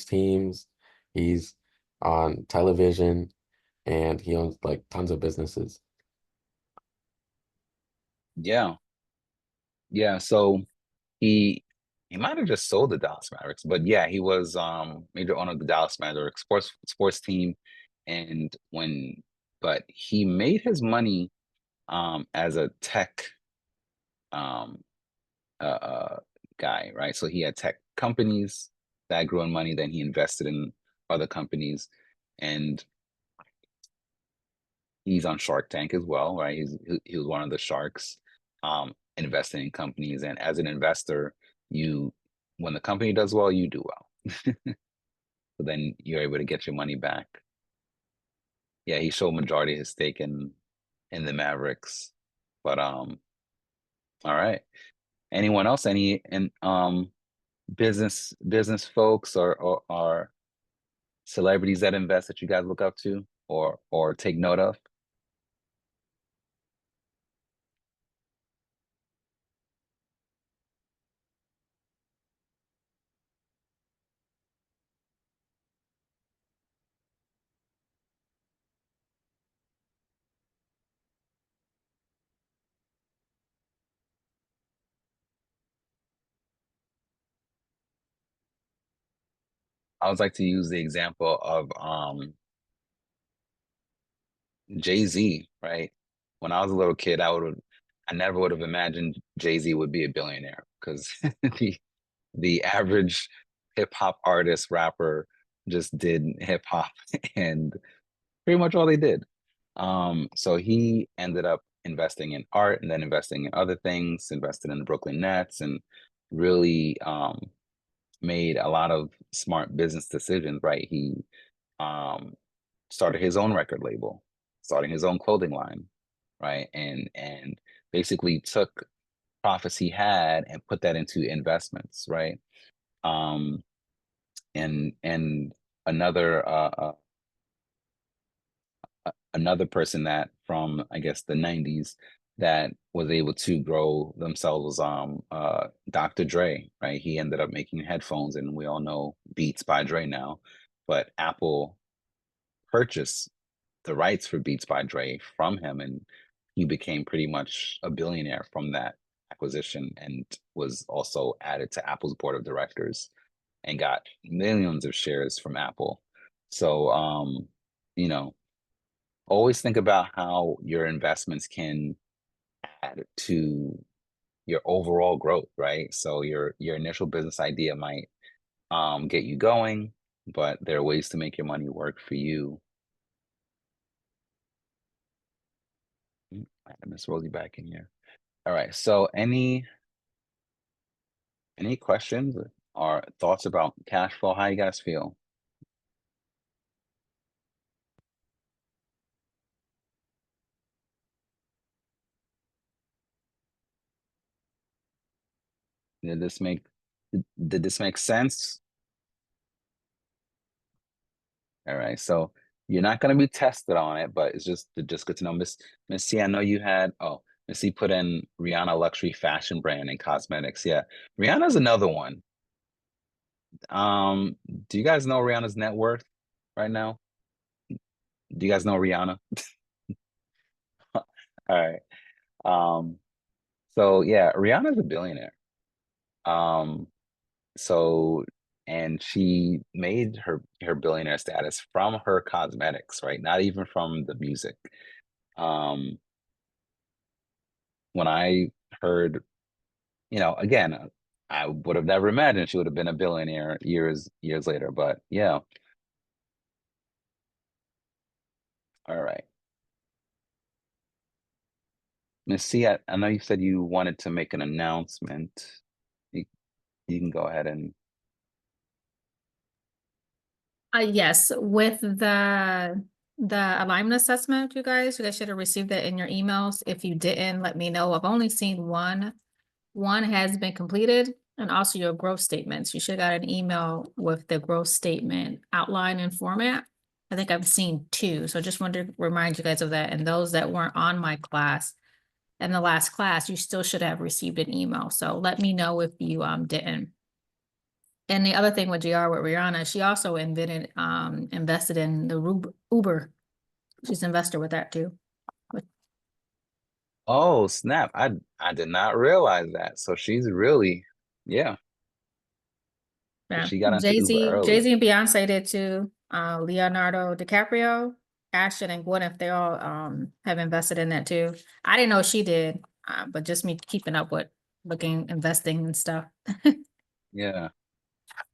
teams. He's on television and he owns like tons of businesses. Yeah. Yeah. So he might have just sold the Dallas Mavericks, but yeah, he was major owner of the Dallas Mavericks sports team. And but he made his money as a tech um guy, right? So he had tech companies that grew in money, then he invested in other companies, and he's on Shark Tank as well, right? He was one of the sharks, investing in companies. And as an investor, when the company does well, you do well. So then you're able to get your money back. Yeah, he sold majority of his stake in the Mavericks. But all right. Anyone else? Any business folks or celebrities that invest that you guys look up to or take note of? I always like to use the example of Jay-Z, right? When I was a little kid, I never would have imagined Jay-Z would be a billionaire, because the average hip hop artist rapper just did hip hop and pretty much all they did. So he ended up investing in art and then investing in other things, invested in the Brooklyn Nets, and really made a lot of smart business decisions, right? He um started his own record label, starting his own clothing line, right? And basically took profits he had and put that into investments, right? Um, and another another person that from, I guess, the 90s that was able to grow themselves Dr. Dre, right? He ended up making headphones, and we all know Beats by Dre now, but Apple purchased the rights for Beats by Dre from him, and he became pretty much a billionaire from that acquisition, and was also added to Apple's board of directors and got millions of shares from Apple. So you know, always think about how your investments can add to your overall growth, right? So your initial business idea might get you going, but there are ways to make your money work for you. I had Miss Rosie back in here. All right. So any questions or thoughts about cash flow? How you guys feel? Did this make did this make sense? All right. So you're not going to be tested on it, but it's just good to know. Miss C, I know you had Miss C put in Rihanna luxury fashion brand and cosmetics. Yeah. Rihanna's another one. Do you guys know Rihanna's net worth right now? Do you guys know Rihanna? All right. Um, so yeah, Rihanna's a billionaire. Um, so and she made her billionaire status from her cosmetics, right? Not even from the music. Um, when I heard, again, I would have never imagined she would have been a billionaire years later, but yeah. All right. Miss C, I know you said you wanted to make an announcement. You can go ahead and. Yes, with the alignment assessment, you guys should have received that in your emails. If you didn't, let me know. I've only seen one. One has been completed, and also your growth statements. You should have got an email with the growth statement outline and format. I think I've seen two, so just wanted to remind you guys of that. And those that weren't on my class, in the last class, you still should have received an email. So let me know if you didn't. And the other thing with GR with Rihanna, she also invested in the Uber. She's an investor with that too. Oh, snap. I did not realize that. So she's really, yeah. So Yeah, she got into Uber Jay-Z, early. Jay-Z and Beyonce did too. Leonardo DiCaprio, Ashton and Gwyneth, they all have invested in that too. I didn't know she did, but just me keeping up with investing and stuff. Yeah.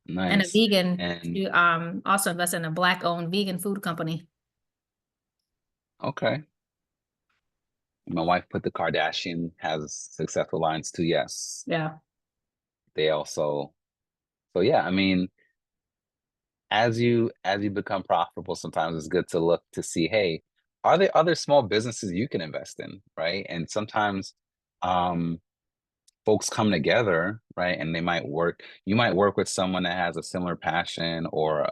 And a Nice. vegan, And she also invested in a Black-owned vegan food company. okay. My wife put the Kardashian has successful lines too. Yes. Yeah. They also, so yeah, I mean, as you become profitable, sometimes it's good to look to see, hey, are there other small businesses you can invest in, right? And sometimes folks come together, right? And you might work with someone that has a similar passion or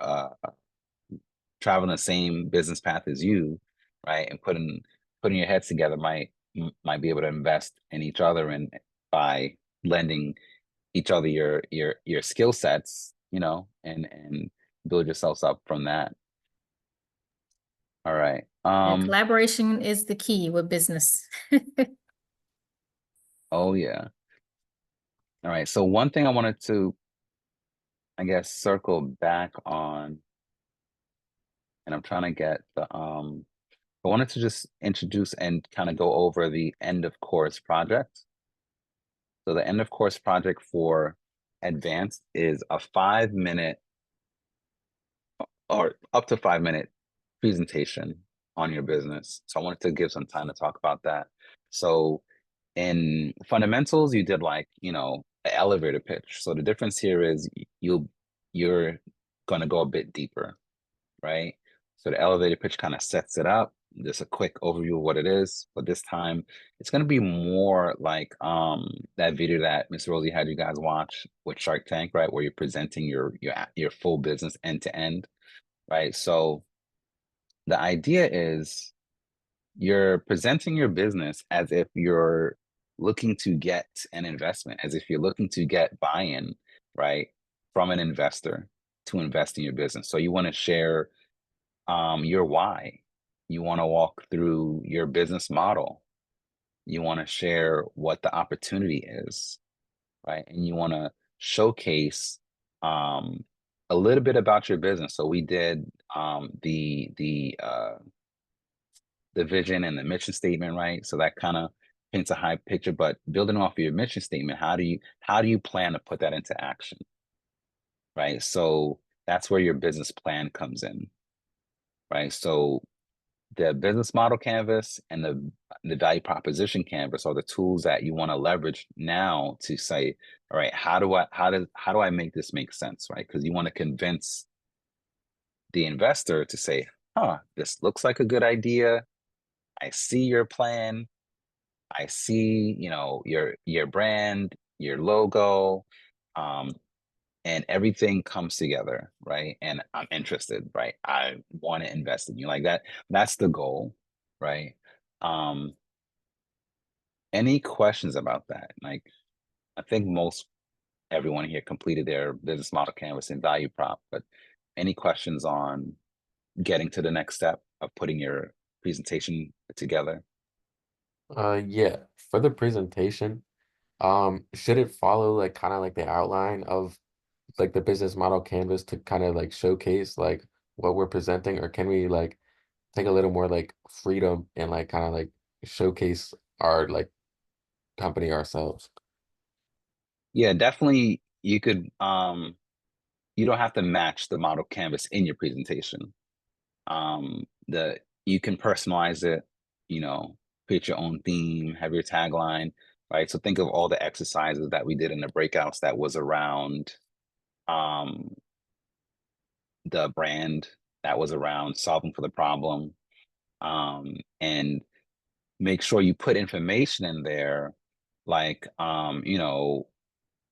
traveling the same business path as you, right? And putting your heads together might be able to invest in each other and by lending each other your skill sets, and build yourselves up from that. All right. And collaboration is the key with business. Oh yeah. All right. So one thing I wanted to, I guess, circle back on, and I'm trying to get I wanted to just introduce and kind of go over the end of course project. So the end of course project for advanced is a 5-minute or up to 5-minute presentation on your business. So I wanted to give some time to talk about that. So in fundamentals, you did like, an elevator pitch. So the difference here is you're going to go a bit deeper, right? So the elevator pitch kind of sets it up. Just a quick overview of what it is, but this time it's going to be more like that video that Miss Rosie had you guys watch with Shark Tank, right? Where you're presenting your full business end to end, right? So the idea is you're presenting your business as if you're looking to get an investment, as if you're looking to get buy-in, right, from an investor to invest in your business. So you want to share your why. You want to walk through your business model. You want to share what the opportunity is, right? And you want to showcase a little bit about your business. So we did the vision and the mission statement, right? So that kind of paints a high picture, but building off of your mission statement, how do you plan to put that into action? Right? So that's where your business plan comes in. Right? So the business model canvas and the value proposition canvas are the tools that you want to leverage now to say, all right, how do I make this make sense, right? Because you want to convince the investor to say, this looks like a good idea. I see your plan. I see, your brand, your logo, and everything comes together, right? And I'm interested, right? I want to invest in you like that. That's the goal, right? Any questions about that? Like, I think everyone here completed their business model canvas and value prop, but any questions on getting to the next step of putting your presentation together? Yeah, for the presentation, should it follow like kind of like the outline of like the business model canvas to kind of like showcase like what we're presenting, or can we like take a little more like freedom and like kind of like showcase our like company ourselves? Yeah, definitely. You could you don't have to match the model canvas in your presentation. The you can personalize it, you know, create your own theme, have your tagline, right? So think of all the exercises that we did in the breakouts that was around the brand, that was around solving for the problem, and make sure you put information in there like, you know,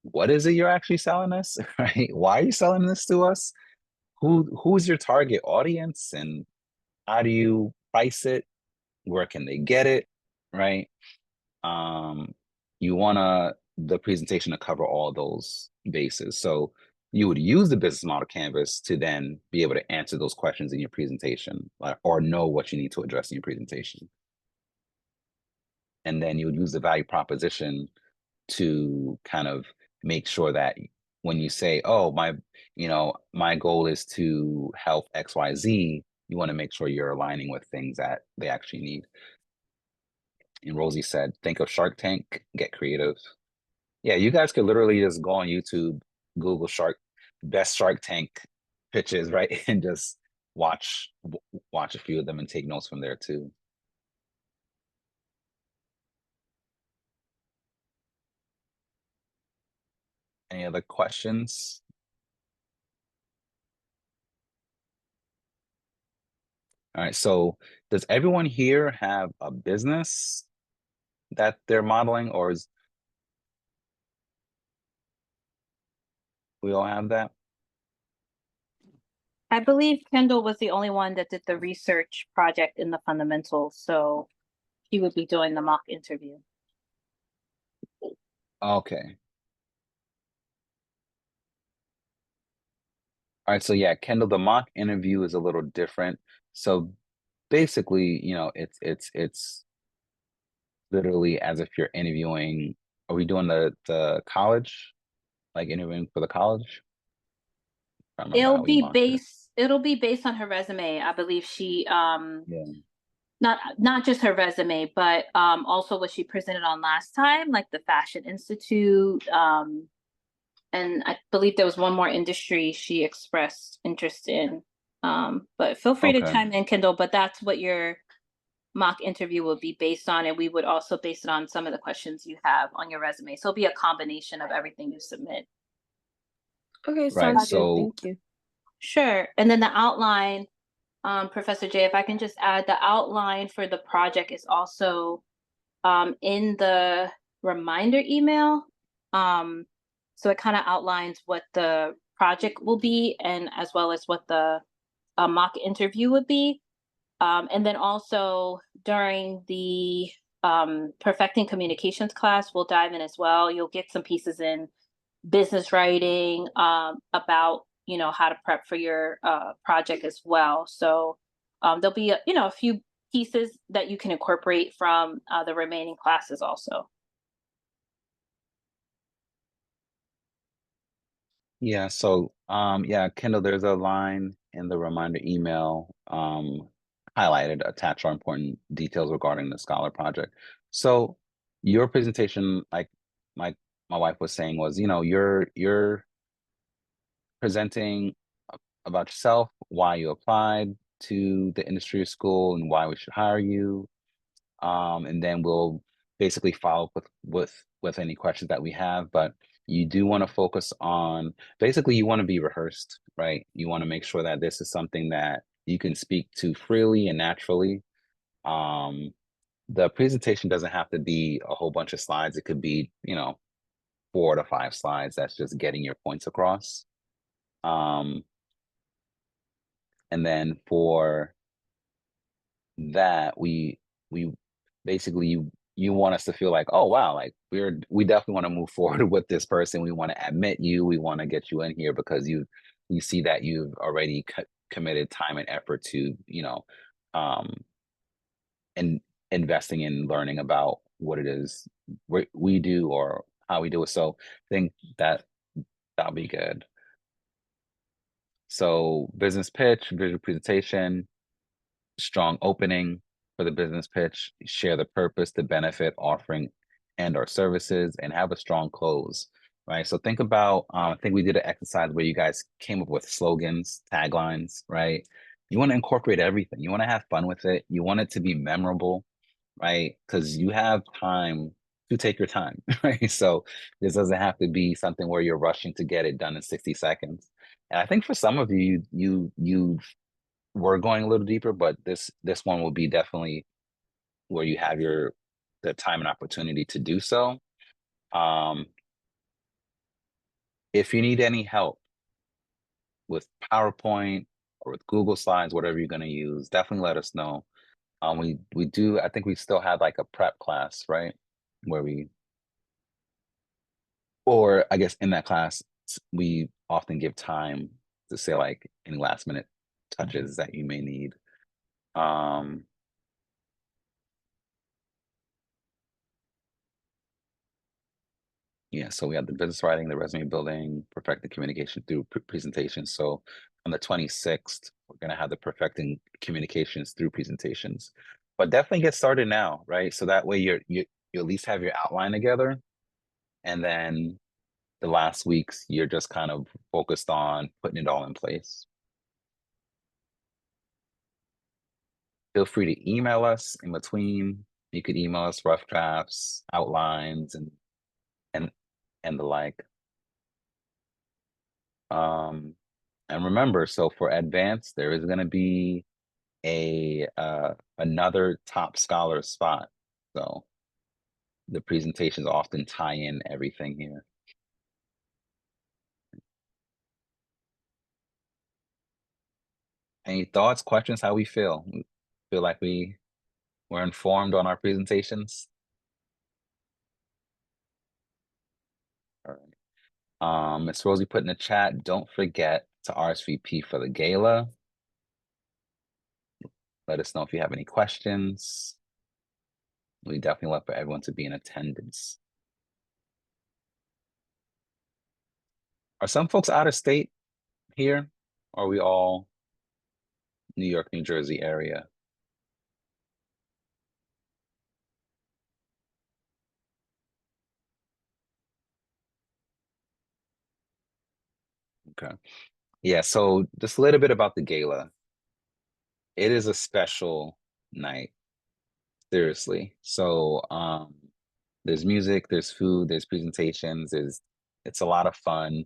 what is it you're actually selling us, right? Why are you selling this to us? Who's your target audience, and how do you price it? Where can they get it, right? You want the presentation to cover all those bases. So you would use the business model canvas to then be able to answer those questions in your presentation, or know what you need to address in your presentation. And then you would use the value proposition to kind of make sure that when you say, oh, my goal is to help XYZ, you want to make sure you're aligning with things that they actually need. And Rosie said, think of Shark Tank, get creative. Yeah, you guys could literally just go on YouTube, Google best Shark Tank pitches, right? And just watch a few of them and take notes from there too. Any other questions? All right, so does everyone here have a business that they're modeling, or we all have that? I believe Kendall was the only one that did the research project in the fundamentals, so he would be doing the mock interview. Okay. All right, so yeah, Kendall, the mock interview is a little different. So basically, you know, it's literally as if you're interviewing. Are we doing the college, like interviewing for the college? I don't know It'll how we be mocked it. based on her resume. I believe she Yeah. not just her resume, but also what she presented on last time, like the Fashion Institute. And I believe there was one more industry she expressed interest in. But feel free to Okay. chime in, Kendall, but that's what your mock interview will be based on. And we would also base it on some of the questions you have on your resume. So it'll be a combination of everything you submit. Okay, Right. sounds good. So Thank you. Sure. And then the outline, Professor J, if I can just add, the outline for the project is also in the reminder email. So it kind of outlines what the project will be, and as well as what the mock interview would be. And then also during the perfecting communications class, we'll dive in as well. You'll get some pieces in business writing, about, you know, how to prep for your project as well. So there'll be a few pieces that you can incorporate from the remaining classes also. yeah, so yeah, Kendall, there's a line in the reminder email, highlighted, attached are important details regarding the Scholar project. So your presentation, like my wife was saying, was, you know, you're presenting about yourself, why you applied to the industry or school, and why we should hire you. And then we'll basically follow up with any questions that we have. But you do want to focus on, basically you want to be rehearsed, right? You want to make sure that this is something that you can speak to freely and naturally. The presentation doesn't have to be a whole bunch of slides. It could be, you know, 4 to 5 slides. That's just getting your points across. And then for that, we basically, you want us to feel like, oh wow, like we definitely want to move forward with this person. We want to admit you. We want to get you in here because we see that you've already committed time and effort to, you know, and investing in learning about what it is we do or how we do it. So I think that'll be good. So business pitch, visual presentation, strong opening for the business pitch, share the purpose, the benefit, offering, and our services, and have a strong close, right? So think about, I think we did an exercise where you guys came up with slogans, taglines, right? you want to incorporate everything. You want to have fun with it. You want it to be memorable, right? Because you have time to take your time, right? So this doesn't have to be something where you're rushing to get it done in 60 seconds. And I think for some of you, you were going a little deeper, but this one will be definitely where you have the time and opportunity to do so. If you need any help with PowerPoint or with Google Slides, whatever you're going to use, definitely let us know. We do, I think we still have like a prep class, right? Where or I guess in that class, we often give time to say like any last minute touches that you may need. Yeah, so we have the business writing, the resume building, perfecting communication through presentations. So on the 26th, we're going to have the perfecting communications through presentations. But definitely get started now, right? So that way you at least have your outline together. And then the last weeks, you're just kind of focused on putting it all in place. Feel free to email us in between. You could email us rough drafts, outlines, and the like. And remember, so for advanced, there is going to be another top scholar spot. So the presentations often tie in everything here. Any thoughts, questions, how we feel? Feel like we were informed on our presentations? All right. Miss Rosie put in the chat, don't forget to RSVP for the gala. Let us know if you have any questions. We definitely love for everyone to be in attendance. Are some folks out of state here? Or are we all New York, New Jersey area? Okay. Yeah, so just a little bit about the gala. It is a special night, seriously. So there's music, there's food, there's presentations, it's a lot of fun.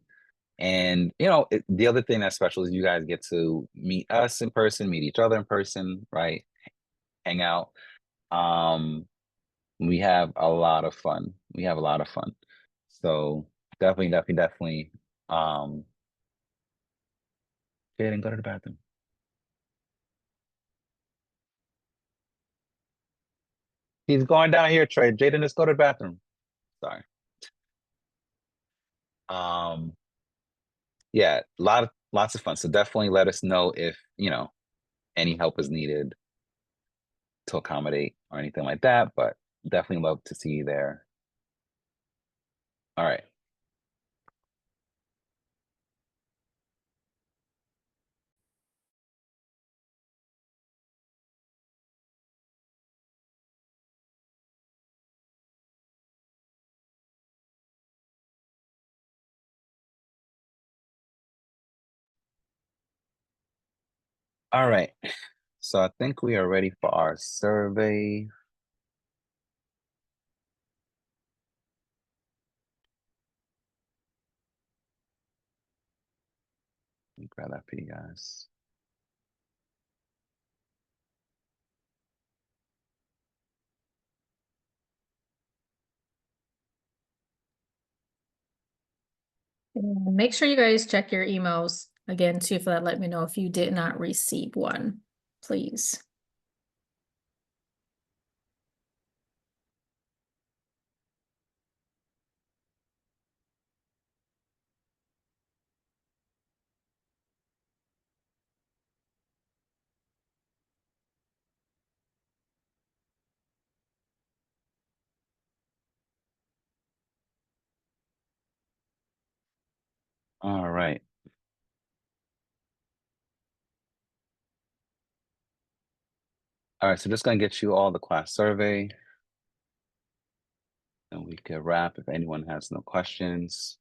And the other thing that's special is you guys get to meet us in person, meet each other in person, right? Hang out. We have a lot of fun. We have a lot of fun. So definitely Jaden, go to the bathroom. He's going down here, Trey. Jaden, just go to the bathroom. Sorry. Yeah, lots of fun. So definitely let us know if any help is needed to accommodate or anything like that. But definitely love to see you there. All right. All right. So I think we are ready for our survey. Let me grab that for you guys. And make sure you guys check your emails again too, for that. Let me know if you did not receive one, please. All right. All right, so just gonna get you all the class survey. And we can wrap if anyone has no questions.